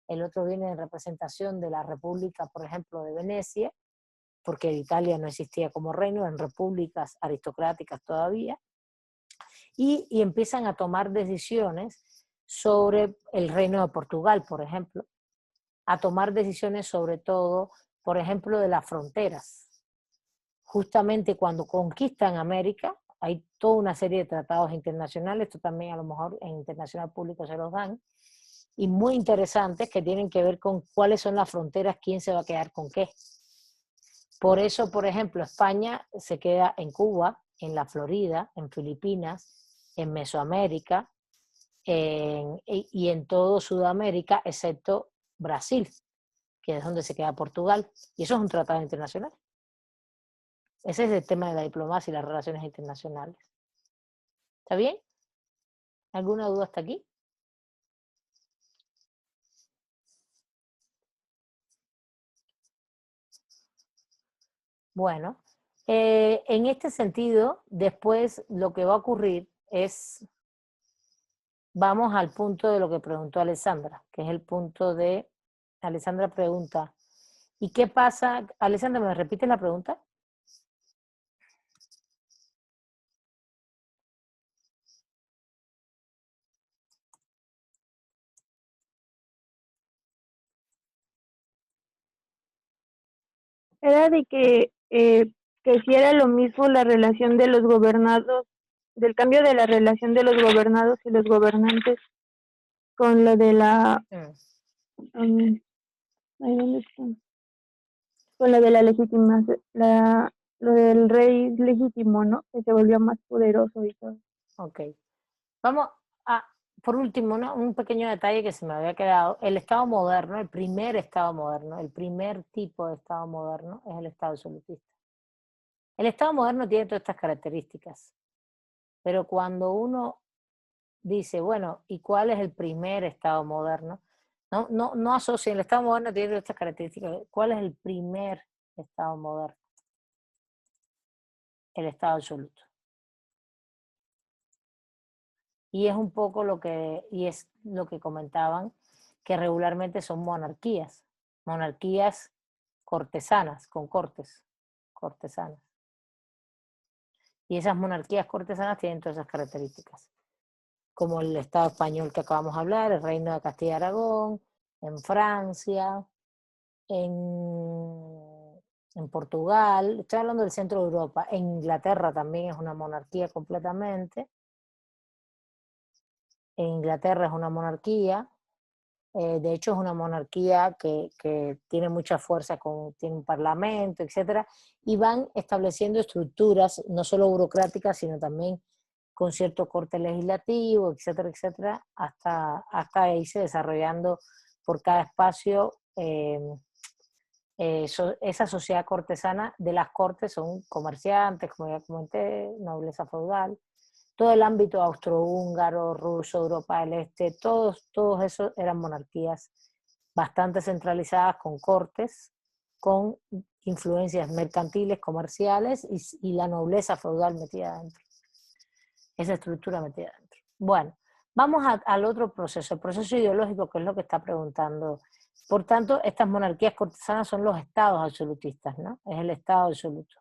A: el otro viene en representación de la República, por ejemplo, de Venecia, porque Italia no existía como reino, en repúblicas aristocráticas todavía, y empiezan a tomar decisiones sobre el Reino de Portugal, por ejemplo, a tomar decisiones sobre todo, por ejemplo, de las fronteras. Justamente cuando conquistan América, hay toda una serie de tratados internacionales, esto también a lo mejor en internacional público se los dan, y muy interesantes que tienen que ver con cuáles son las fronteras, quién se va a quedar con qué. Por eso, por ejemplo, España se queda en Cuba, en la Florida, en Filipinas, en Mesoamérica y en todo Sudamérica, excepto Brasil, que es donde se queda Portugal. Y eso es un tratado internacional. Ese es el tema de la diplomacia y las relaciones internacionales. ¿Está bien? ¿Alguna duda hasta aquí? Bueno, en este sentido, después lo que va a ocurrir es, vamos al punto de lo que preguntó Alessandra, que es el punto de, Alessandra pregunta, ¿y qué pasa? Alessandra, ¿me repites la pregunta?
H: Era de que si era lo mismo la relación de los gobernados, del cambio de la relación de los gobernados y los gobernantes con lo de la ¿dónde están? Con lo de la legitimación, lo del rey legítimo, ¿no? Que se volvió más poderoso y todo.
A: Ok. Vamos a, por último, ¿no? Un pequeño detalle que se me había quedado. El Estado moderno, el primer Estado moderno, el primer tipo de Estado moderno es el Estado absolutista. El Estado moderno tiene todas estas características, pero cuando uno dice, bueno, ¿y cuál es el primer Estado moderno? No asocien, el Estado moderno tiene todas estas características. ¿Cuál es el primer Estado moderno? El Estado absoluto. Y es un poco lo que comentaban, que regularmente son monarquías cortesanas, con cortesanas. Y esas monarquías cortesanas tienen todas esas características, como el Estado español que acabamos de hablar, el Reino de Castilla y Aragón, en Francia, en Portugal, estoy hablando del centro de Europa, en Inglaterra también es una monarquía completamente. En Inglaterra es una monarquía, de hecho es una monarquía que tiene mucha fuerza, tiene un parlamento, etcétera, y van estableciendo estructuras, no solo burocráticas, sino también con cierto corte legislativo, etcétera, etcétera, hasta irse desarrollando por cada espacio. Esa sociedad cortesana de las cortes son comerciantes, como ya comenté, nobleza feudal, todo el ámbito austrohúngaro, ruso, Europa del Este, todos esos eran monarquías bastante centralizadas con cortes, con influencias mercantiles, comerciales y la nobleza feudal metida adentro. Esa estructura metida adentro. Bueno, vamos al otro proceso, el proceso ideológico, que es lo que está preguntando. Por tanto, estas monarquías cortesanas son los estados absolutistas, ¿no? Es el estado absoluto.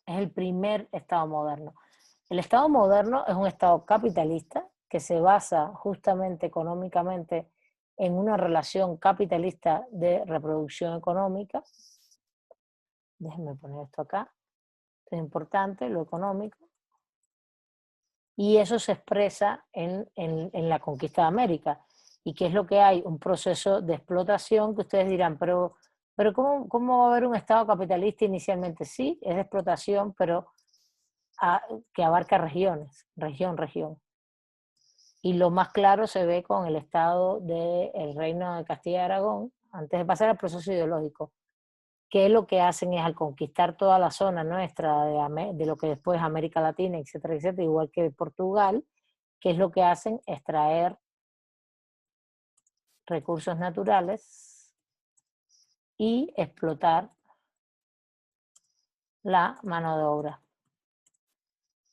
A: Es el primer Estado moderno. El Estado moderno es un Estado capitalista que se basa justamente económicamente en una relación capitalista de reproducción económica. Déjenme poner esto acá. Esto es importante, lo económico. Y eso se expresa en la conquista de América. ¿Y qué es lo que hay? Un proceso de explotación que ustedes dirán, pero ¿cómo va a haber un Estado capitalista inicialmente? Sí, es de explotación, pero que abarca regiones, región. Y lo más claro se ve con el Estado del Reino de Castilla y Aragón, antes de pasar al proceso ideológico. que lo que hacen es, al conquistar toda la zona nuestra de lo que después es América Latina, etcétera, etcétera, igual que Portugal, ¿qué es lo que hacen? Extraer recursos naturales y explotar la mano de obra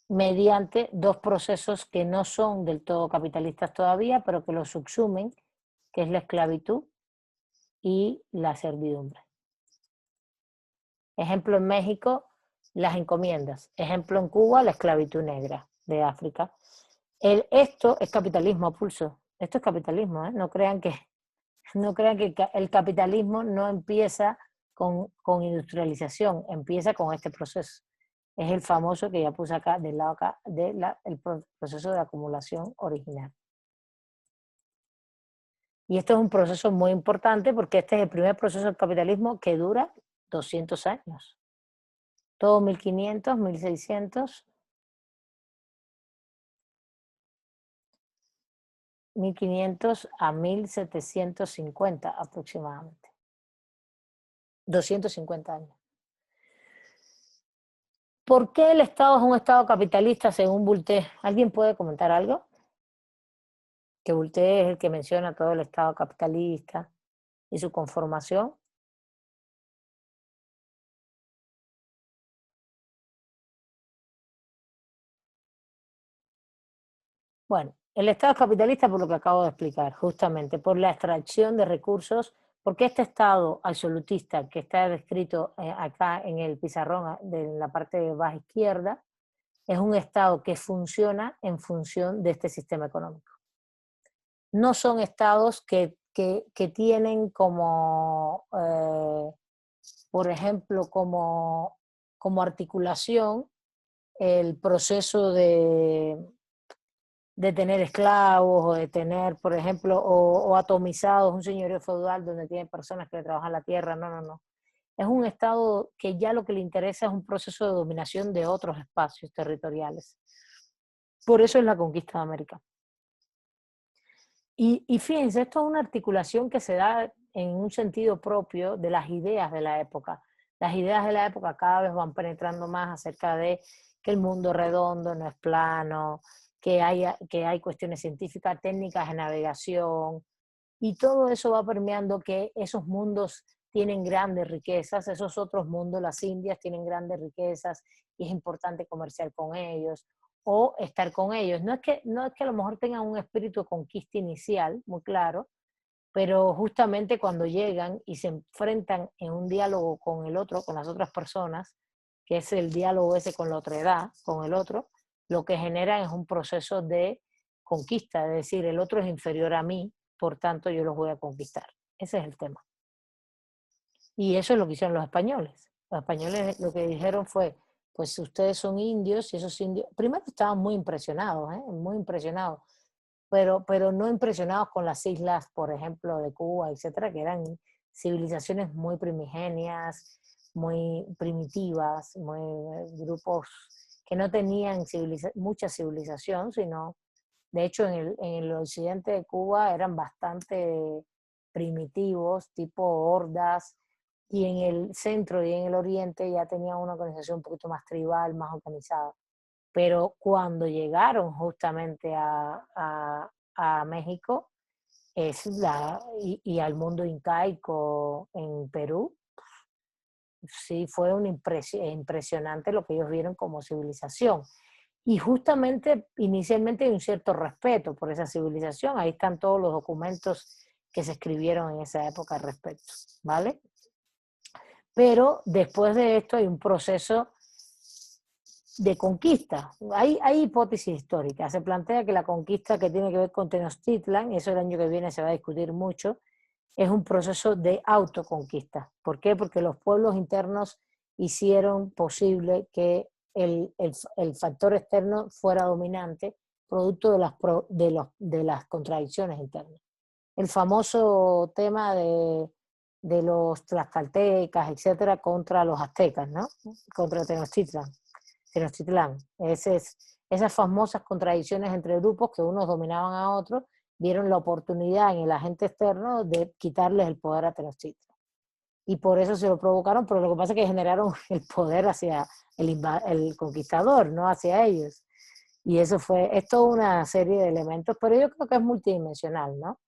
A: mediante dos procesos que no son del todo capitalistas todavía, pero que lo subsumen, que es la esclavitud y la servidumbre. Ejemplo en México, las encomiendas. Ejemplo en Cuba, la esclavitud negra de África. Esto es capitalismo a pulso. Esto es capitalismo, ¿eh? No crean que el capitalismo no empieza con industrialización, empieza con este proceso. Es el famoso que ya puse acá, del lado acá, el proceso de acumulación original. Y esto es un proceso muy importante porque este es el primer proceso del capitalismo que dura 200 años. Todo 1500, 1600, 1500 a 1750 aproximadamente. 250 años. ¿Por qué el Estado es un Estado capitalista según Voltaire? ¿Alguien puede comentar algo? Que Voltaire es el que menciona todo el Estado capitalista y su conformación. Bueno, el Estado es capitalista por lo que acabo de explicar, justamente por la extracción de recursos, porque este Estado absolutista que está descrito acá en el pizarrón de la parte baja izquierda, es un Estado que funciona en función de este sistema económico. No son estados que tienen como, por ejemplo, como articulación el proceso de tener esclavos o de tener, por ejemplo, o atomizados, un señorío feudal donde tiene personas que le trabajan la tierra. No, no, no. Es un estado que ya lo que le interesa es un proceso de dominación de otros espacios territoriales. Por eso es la conquista de América. Y fíjense, esto es una articulación que se da en un sentido propio de las ideas de la época. Las ideas de la época cada vez van penetrando más acerca de que el mundo es redondo, no es plano, que hay cuestiones científicas, técnicas de navegación, y todo eso va permeando que esos mundos tienen grandes riquezas, esos otros mundos, las Indias, tienen grandes riquezas y es importante comerciar con ellos o estar con ellos. No es que a lo mejor tengan un espíritu de conquista inicial, muy claro, pero justamente cuando llegan y se enfrentan en un diálogo con el otro, con las otras personas, que es el diálogo ese con la otra edad, con el otro, lo que generan es un proceso de conquista, es decir, el otro es inferior a mí, por tanto yo los voy a conquistar. Ese es el tema. Y eso es lo que hicieron los españoles. Los españoles lo que dijeron fue, pues ustedes son indios y esos indios, primero estaban muy impresionados, muy impresionados, pero no impresionados con las islas, por ejemplo, de Cuba, etcétera, que eran civilizaciones muy primigenias, muy primitivas, grupos que no tenían mucha civilización, sino, de hecho, en el occidente de Cuba eran bastante primitivos, tipo hordas, y en el centro y en el oriente ya tenían una organización un poquito más tribal, más organizada. Pero cuando llegaron justamente a México y al mundo incaico en Perú, sí fue impresionante lo que ellos vieron como civilización. Y justamente inicialmente hay un cierto respeto por esa civilización. Ahí están todos los documentos que se escribieron en esa época al respecto, ¿vale? Pero después de esto hay un proceso de conquista. Hay hipótesis históricas. Se plantea que la conquista que tiene que ver con Tenochtitlan, eso el año que viene se va a discutir mucho, es un proceso de autoconquista. ¿Por qué? Porque los pueblos internos hicieron posible que el factor externo fuera dominante, producto de las contradicciones internas. El famoso tema de los tlaxcaltecas, etcétera, contra los aztecas, ¿no? Contra Tenochtitlán. Esas famosas contradicciones entre grupos que unos dominaban a otros, vieron la oportunidad en el agente externo de quitarles el poder a Tenochtitlan. y por eso se lo provocaron, pero lo que pasa es que generaron el poder hacia el conquistador, no hacia ellos. Y eso es toda una serie de elementos, pero yo creo que es multidimensional, ¿no?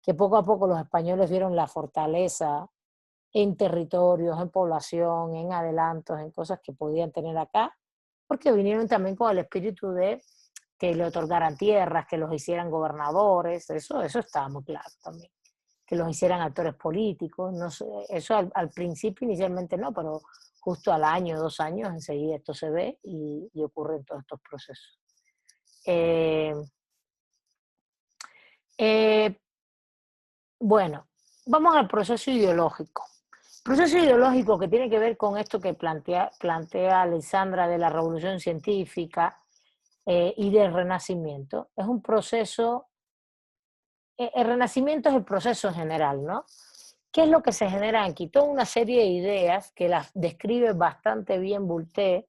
A: Que poco a poco los españoles vieron la fortaleza en territorios, en población, en adelantos, en cosas que podían tener acá, porque vinieron también con el espíritu de que le otorgaran tierras, que los hicieran gobernadores, eso estaba muy claro también, que los hicieran actores políticos, no sé, eso al principio inicialmente no, pero justo al año, 2 años, enseguida esto se ve y ocurren todos estos procesos. Bueno, vamos al proceso ideológico. Proceso ideológico que tiene que ver con esto que plantea Alessandra de la revolución científica y del renacimiento. Es un proceso, el renacimiento es el proceso en general, ¿no? ¿Qué es lo que se genera aquí? Toda una serie de ideas que las describe bastante bien Voltaire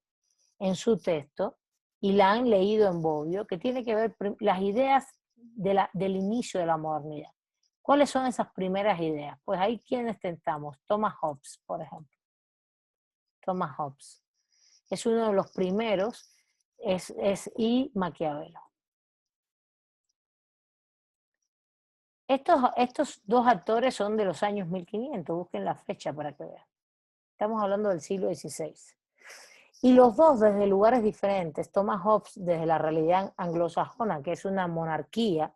A: en su texto y la han leído en Bobbio, que tiene que ver las ideas del inicio de la modernidad. ¿Cuáles son esas primeras ideas? Pues ahí quienes tentamos. Thomas Hobbes, por ejemplo. Thomas Hobbes. Es uno de los primeros, y Maquiavelo. Estos dos actores son de los años 1500, busquen la fecha para que vean. Estamos hablando del siglo XVI. Y los dos desde lugares diferentes. Thomas Hobbes desde la realidad anglosajona, que es una monarquía,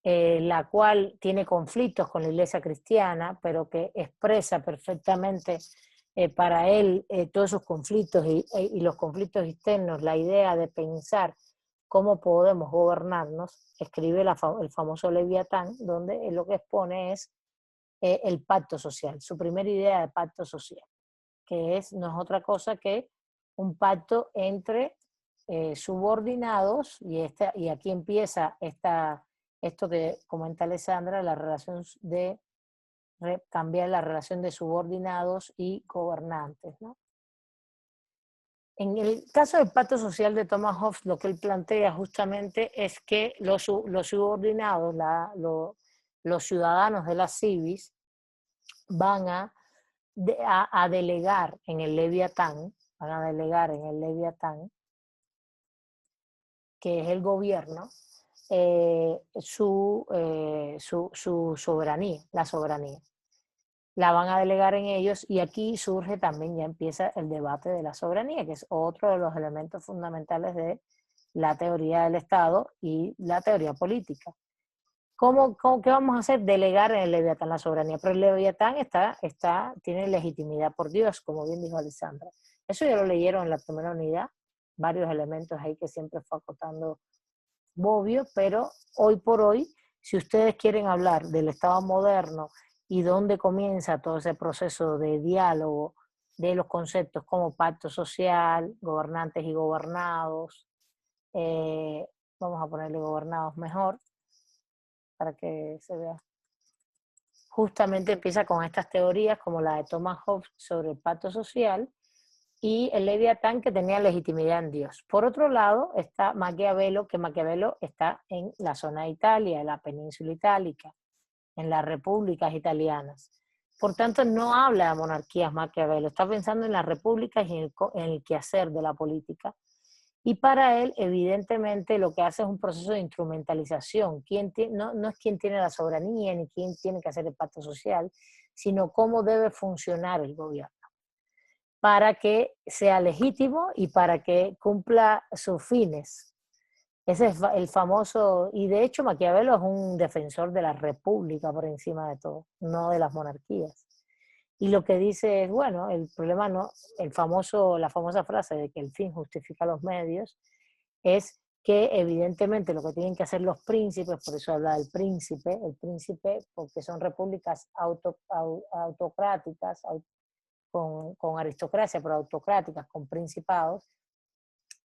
A: la cual tiene conflictos con la Iglesia cristiana, pero que expresa perfectamente para él todos esos conflictos y los conflictos externos, la idea de pensar cómo podemos gobernarnos. Escribe el famoso Leviatán, donde lo que expone es el pacto social, su primera idea de pacto social, que no es otra cosa que un pacto entre subordinados, y aquí empieza esto que comenta Alessandra, la relación de cambiar la relación de subordinados y gobernantes, ¿no? En el caso del pacto social de Thomas Hobbes, lo que él plantea justamente es que los subordinados, los ciudadanos de la civis, van a delegar en el Leviatán, que es el gobierno, su soberanía, la soberanía. La van a delegar en ellos, y aquí surge también, ya empieza el debate de la soberanía, que es otro de los elementos fundamentales de la teoría del Estado y la teoría política. ¿Qué vamos a hacer? Delegar en el Leviatán la soberanía. Pero el Leviatán tiene legitimidad por Dios, como bien dijo Alessandra. Eso ya lo leyeron en la primera unidad, varios elementos ahí que siempre fue acotando Bobbio, pero hoy por hoy, si ustedes quieren hablar del Estado moderno y dónde comienza todo ese proceso de diálogo de los conceptos como pacto social, gobernantes y gobernados, vamos a ponerle gobernados mejor, para que se vea. Justamente empieza con estas teorías como la de Thomas Hobbes sobre el pacto social y el Leviatán, que tenía legitimidad en Dios. Por otro lado está Maquiavelo, que Maquiavelo está en la zona de Italia, en la península itálica, en las repúblicas italianas. Por tanto, no habla de monarquías Maquiavelo, está pensando en las repúblicas y en el quehacer de la política. Y para él, evidentemente, lo que hace es un proceso de instrumentalización. No es quién tiene la soberanía ni quién tiene que hacer el pacto social, sino cómo debe funcionar el gobierno para que sea legítimo y para que cumpla sus fines. Ese es el famoso, y de hecho Maquiavelo es un defensor de la república por encima de todo, no de las monarquías. Y lo que dice es, bueno, el problema no, la famosa frase de que el fin justifica los medios, es que evidentemente lo que tienen que hacer los príncipes, por eso habla del príncipe, el príncipe, porque son repúblicas autocráticas, con aristocracia, pero autocráticas, con principados,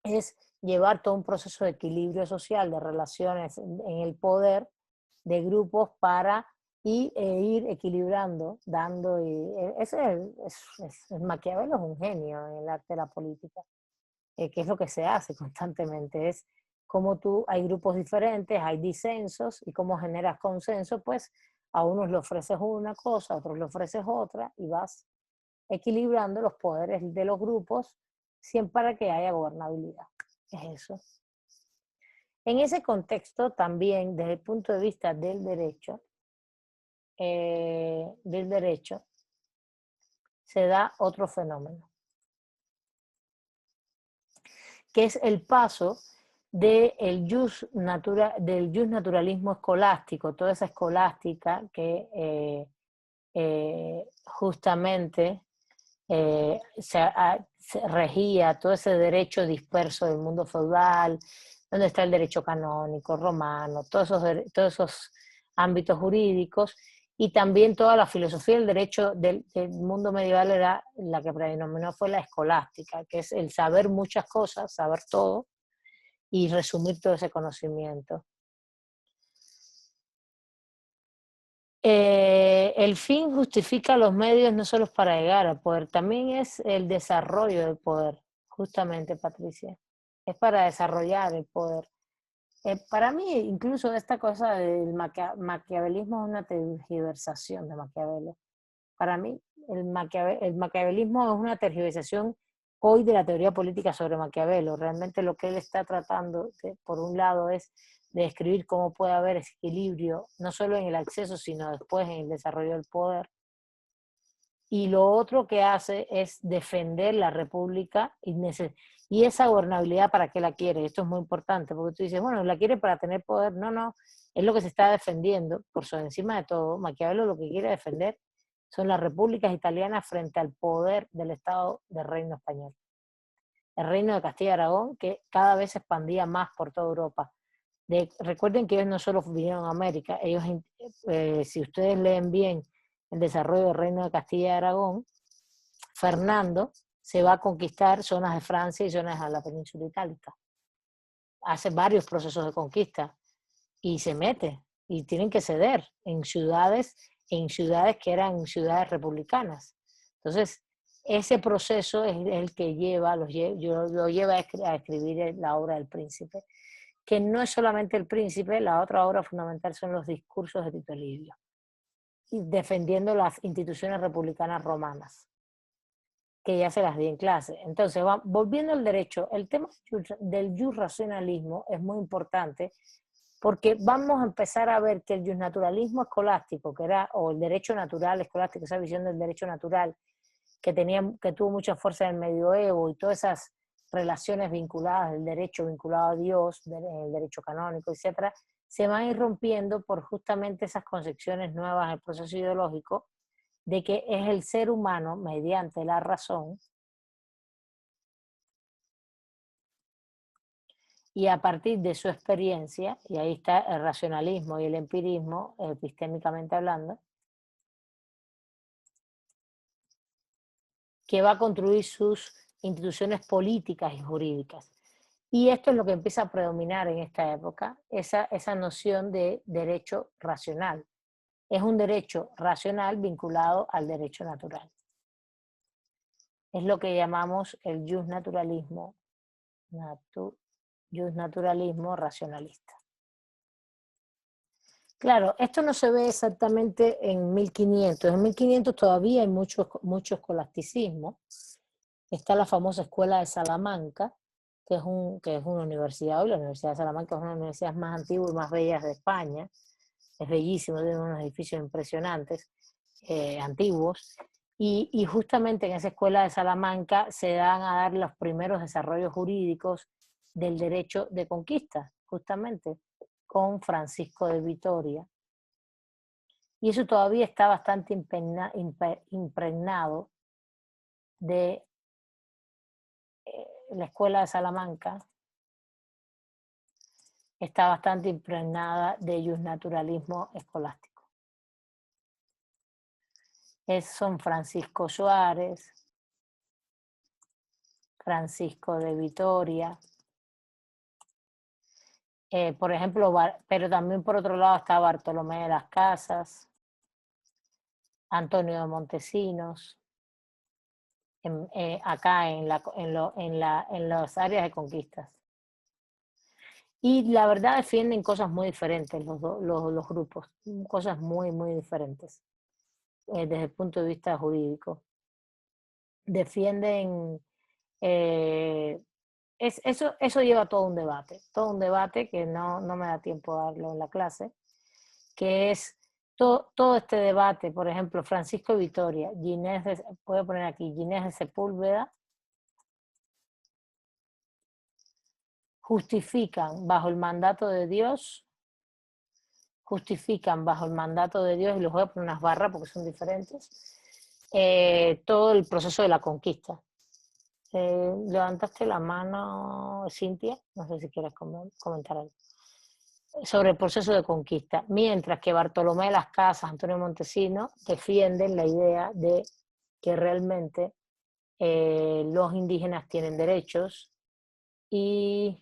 A: es llevar todo un proceso de equilibrio social, de relaciones en el poder, de grupos para ir equilibrando, dando, Maquiavelo es un genio en el arte de la política, que es lo que se hace constantemente, es como hay grupos diferentes, hay disensos, y cómo generas consenso, pues A unos le ofreces una cosa, a otros le ofreces otra, y vas equilibrando los poderes de los grupos siempre para que haya gobernabilidad. Es eso. En ese contexto también, desde el punto de vista del derecho, se da otro fenómeno, que es el paso del jus naturalismo escolástico, toda esa escolástica que justamente se regía todo ese derecho disperso del mundo feudal, donde está el derecho canónico, romano, todos esos ámbitos jurídicos, y también toda la filosofía del derecho del mundo medieval era la que predominó fue la escolástica, que es el saber muchas cosas, saber todo, y resumir todo ese conocimiento. El fin justifica los medios no solo para llegar al poder, también es el desarrollo del poder, justamente, Patricia. Es para desarrollar el poder. Para mí, incluso esta cosa del maquiavelismo es una tergiversación de Maquiavelo. Para mí, el maquiavelismo es una tergiversación hoy de la teoría política sobre Maquiavelo. Realmente lo que él está tratando, por un lado, es de describir cómo puede haber ese equilibrio, no solo en el acceso, sino después en el desarrollo del poder. Y lo otro que hace es defender la república y esa gobernabilidad, ¿para qué la quiere? Esto es muy importante, porque tú dices, bueno, la quiere para tener poder. No, no, es lo que se está defendiendo, por sobre encima de todo. Maquiavelo lo que quiere defender son las repúblicas italianas frente al poder del Estado del Reino Español. El Reino de Castilla y Aragón, que cada vez se expandía más por toda Europa. Recuerden que ellos no solo vinieron a América, ellos, si ustedes leen bien el desarrollo del Reino de Castilla y Aragón, Fernando se va a conquistar zonas de Francia y zonas de la península itálica. Hace varios procesos de conquista y se mete, y tienen que ceder en ciudades que eran ciudades republicanas. Entonces, ese proceso es el que lo lleva a escribir la obra del Príncipe, que no es solamente el Príncipe, la otra obra fundamental son los discursos de Tito Livio, defendiendo las instituciones republicanas romanas, que ya se las di en clase. Entonces, volviendo al derecho, el tema del jusracionalismo es muy importante, porque vamos a empezar a ver que el jusnaturalismo escolástico, o el derecho natural escolástico, esa visión del derecho natural, que tuvo mucha fuerza en el medioevo, y todas esas relaciones vinculadas, del derecho vinculado a Dios, el derecho canónico, etcétera, se van a ir rompiendo por justamente esas concepciones nuevas en el proceso ideológico, de que es el ser humano, mediante la razón, y a partir de su experiencia, y ahí está el racionalismo y el empirismo, epistémicamente hablando, que va a construir sus instituciones políticas y jurídicas. Y esto es lo que empieza a predominar en esta época, esa noción de derecho racional. Es un derecho racional vinculado al derecho natural. Es lo que llamamos el jusnaturalismo racionalista. Claro, esto no se ve exactamente en 1500. En 1500 todavía hay mucho escolasticismo. Está la famosa Escuela de Salamanca, que es una universidad hoy. La Universidad de Salamanca es una de las universidades más antiguas y más bellas de España. Es bellísimo, tiene unos edificios impresionantes, antiguos. Y justamente en esa Escuela de Salamanca se dan a dar los primeros desarrollos jurídicos del derecho de conquista, justamente, con Francisco de Vitoria. Y eso todavía está bastante impregnado de la Escuela de Salamanca, está bastante impregnada de jusnaturalismo escolástico. Son Francisco Suárez, Francisco de Vitoria, por ejemplo, pero también por otro lado está Bartolomé de las Casas, Antonio de Montesinos, acá en las áreas de conquistas. Y la verdad defienden cosas muy diferentes los grupos, cosas muy, muy diferentes desde el punto de vista jurídico. Defienden, eso lleva todo un debate que no me da tiempo a darlo en la clase, que es todo este debate. Por ejemplo, Francisco Vitoria, puedo poner aquí, Ginés de Sepúlveda, justifican bajo el mandato de Dios, y los voy a poner unas barras porque son diferentes, todo el proceso de la conquista. Levantaste la mano, Cintia, no sé si quieres comentar algo sobre el proceso de conquista, mientras que Bartolomé de las Casas, Antonio Montesinos defienden la idea de que realmente los indígenas tienen derechos y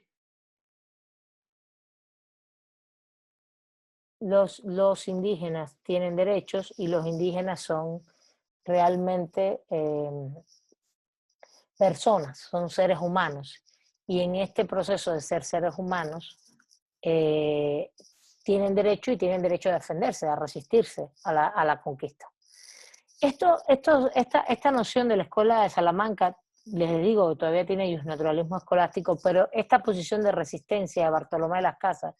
A: los indígenas tienen derechos y los indígenas son realmente personas, son seres humanos. Y en este proceso de ser seres humanos, tienen derecho a defenderse, a resistirse a la conquista. Esta noción de la escuela de Salamanca, les digo, todavía tiene naturalismo escolástico, pero esta posición de resistencia de Bartolomé de las Casas,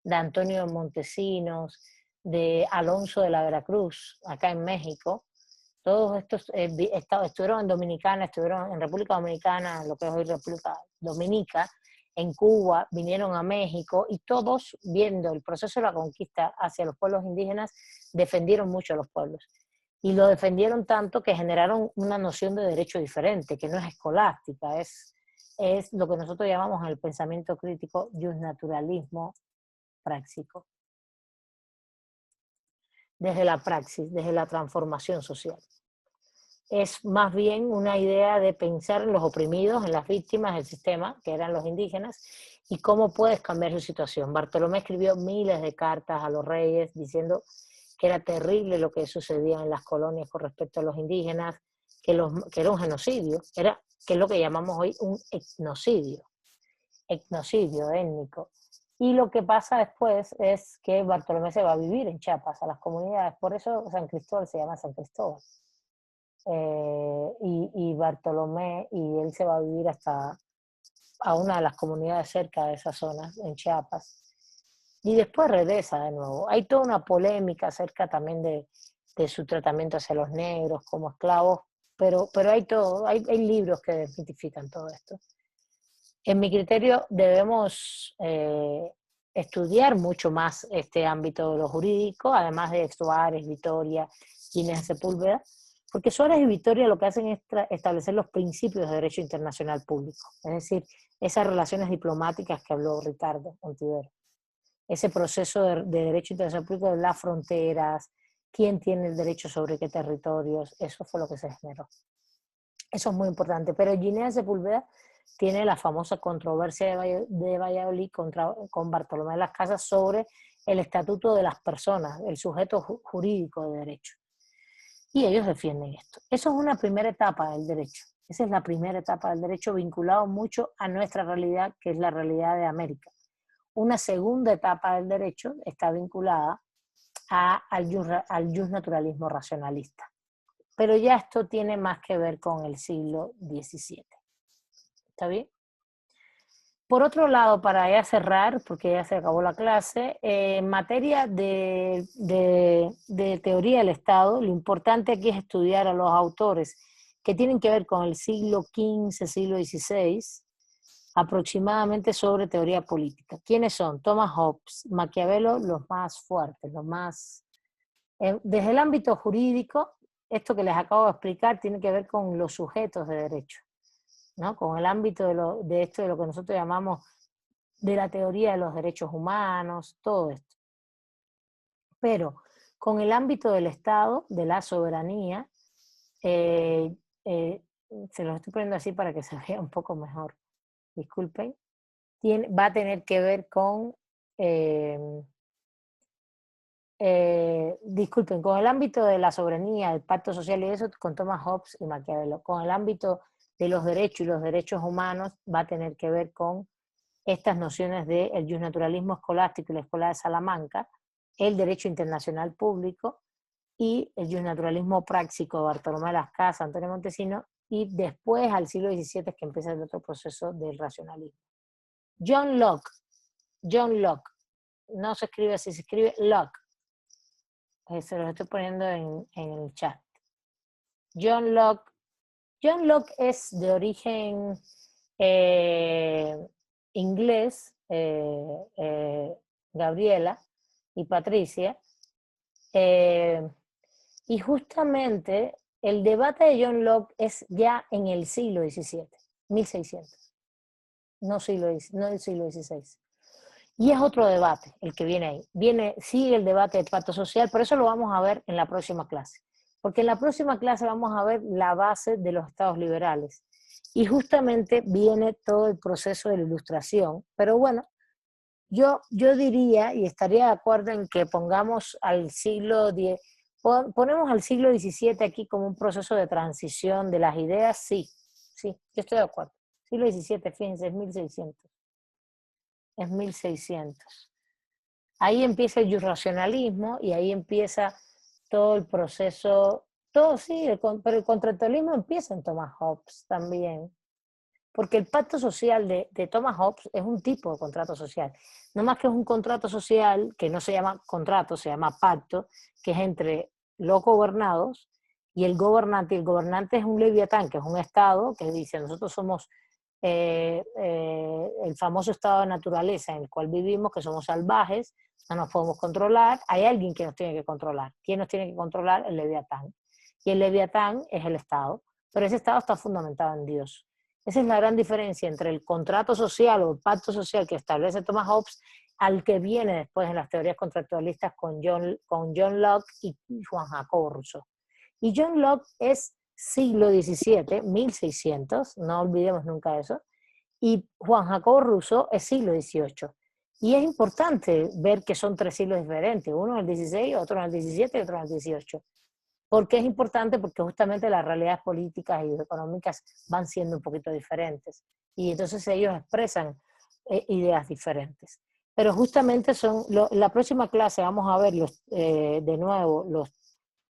A: de Antonio Montesinos, de Alonso de la Veracruz, acá en México, todos estos estuvieron en Dominicana, estuvieron en República Dominicana, lo que es hoy República Dominica, en Cuba, vinieron a México, y todos, viendo el proceso de la conquista hacia los pueblos indígenas, defendieron mucho a los pueblos. Y lo defendieron tanto que generaron una noción de derecho diferente, que no es escolástica, es lo que nosotros llamamos en el pensamiento crítico justnaturalismo práctico. Desde la praxis, desde la transformación social. Es más bien una idea de pensar en los oprimidos, en las víctimas del sistema, que eran los indígenas, y cómo puedes cambiar su situación. Bartolomé escribió miles de cartas a los reyes diciendo que era terrible lo que sucedía en las colonias con respecto a los indígenas, que era un genocidio, que es lo que llamamos hoy un etnocidio étnico. Y lo que pasa después es que Bartolomé se va a vivir en Chiapas, a las comunidades, por eso San Cristóbal se llama San Cristóbal. Y Bartolomé, y él se va a vivir hasta a una de las comunidades cerca de esa zona, en Chiapas, y después regresa de nuevo. Hay toda una polémica acerca también de su tratamiento hacia los negros como esclavos, pero hay libros que identifican todo esto. En mi criterio debemos estudiar mucho más este ámbito de lo jurídico, además de Suárez, Vitoria, Ginés de Sepúlveda, porque Suárez y Vitoria lo que hacen es establecer los principios de derecho internacional público, es decir, esas relaciones diplomáticas que habló Ricardo Ontiveros, ese proceso de derecho internacional público de las fronteras, quién tiene el derecho sobre qué territorios, eso fue lo que se generó. Eso es muy importante, pero Ginés de Sepúlveda tiene la famosa controversia de Valladolid con Bartolomé de las Casas sobre el estatuto de las personas, el sujeto jurídico de derecho. Y ellos defienden esto. Eso es una primera etapa del derecho. Esa es la primera etapa del derecho vinculado mucho a nuestra realidad, que es la realidad de América. Una segunda etapa del derecho está vinculada al justnaturalismo racionalista. Pero ya esto tiene más que ver con el siglo XVII. ¿Está bien? Por otro lado, para ya cerrar, porque ya se acabó la clase, en materia de teoría del Estado, lo importante aquí es estudiar a los autores que tienen que ver con el siglo XV, siglo XVI, aproximadamente sobre teoría política. ¿Quiénes son? Thomas Hobbes, Maquiavelo, los más fuertes, los más... desde el ámbito jurídico, esto que les acabo de explicar tiene que ver con los sujetos de derecho, ¿no? Con el ámbito de esto de lo que nosotros llamamos de la teoría de los derechos humanos, todo esto. Pero con el ámbito del Estado, de la soberanía, se los estoy poniendo así para que se vea un poco mejor, disculpen, va a tener que ver con, disculpen, con el ámbito de la soberanía, el pacto social y eso, con Thomas Hobbes y Maquiavelo. Con el ámbito de los derechos y los derechos humanos va a tener que ver con estas nociones del justnaturalismo escolástico y la Escuela de Salamanca, el derecho internacional público y el justnaturalismo práctico de Bartolomé de las Casas, Antonio Montesino, y después al siglo XVII es que empieza el otro proceso del racionalismo. John Locke, no se escribe así, se escribe Locke, se lo estoy poniendo en el chat. John Locke es de origen inglés, Gabriela y Patricia, y justamente el debate de John Locke es ya en el siglo XVII, 1600, no el siglo XVI. Y es otro debate el que viene ahí. Sigue el debate del pacto social, pero eso lo vamos a ver en la próxima clase. Porque en la próxima clase vamos a ver la base de los estados liberales. Y justamente viene todo el proceso de la Ilustración. Pero bueno, yo diría y estaría de acuerdo en que pongamos al siglo X, ponemos al siglo XVII aquí como un proceso de transición de las ideas, sí, yo estoy de acuerdo. Siglo XVII, fíjense, es 1600. Es 1600. Ahí empieza el racionalismo y ahí empieza todo el proceso, pero el contractualismo empieza en Thomas Hobbes también, porque el pacto social de Thomas Hobbes es un tipo de contrato social, no más que es un contrato social que no se llama contrato, se llama pacto, que es entre los gobernados y el gobernante es un leviatán, que es un estado que dice nosotros somos el famoso estado de naturaleza en el cual vivimos, que somos salvajes, no nos podemos controlar, hay alguien que nos tiene que controlar. ¿Quién nos tiene que controlar? El leviatán. Y el leviatán es el Estado, pero ese Estado está fundamentado en Dios. Esa es la gran diferencia entre el contrato social o el pacto social que establece Thomas Hobbes al que viene después en las teorías contractualistas con John Locke y Juan Jacobo Rousseau. Y John Locke es siglo XVII, 1600, no olvidemos nunca eso, y Juan Jacobo Rousseau es siglo XVIII. Y es importante ver que son 3 siglos diferentes, uno en el XVI, otro en el XVII y otro en el XVIII. ¿Por qué es importante? Porque justamente las realidades políticas y económicas van siendo un poquito diferentes. Y entonces ellos expresan ideas diferentes. Pero justamente la próxima clase vamos a ver de nuevo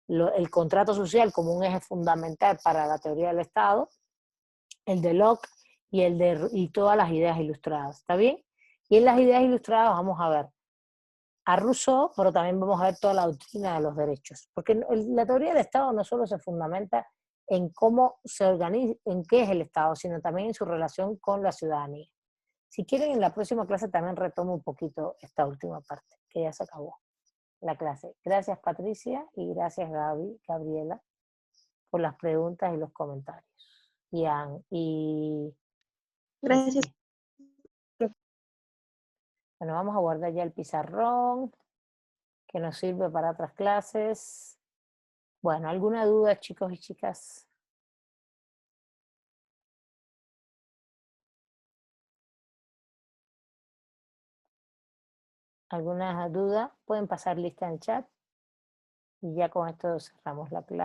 A: el contrato social como un eje fundamental para la teoría del Estado, el de Locke y todas las ideas ilustradas, ¿está bien? Y en las ideas ilustradas vamos a ver a Rousseau, pero también vamos a ver toda la doctrina de los derechos, porque la teoría del Estado no solo se fundamenta en cómo se organiza, en qué es el Estado, sino también en su relación con la ciudadanía. Si quieren, en la próxima clase también retomo un poquito esta última parte, que ya se acabó la clase. Gracias Patricia y gracias Gabriela, por las preguntas y los comentarios.
C: Gracias.
A: Bueno, vamos a guardar ya el pizarrón, que nos sirve para otras clases. Bueno, ¿alguna duda, chicos y chicas? ¿Alguna duda? Pueden pasar lista en el chat. Y ya con esto cerramos la clase.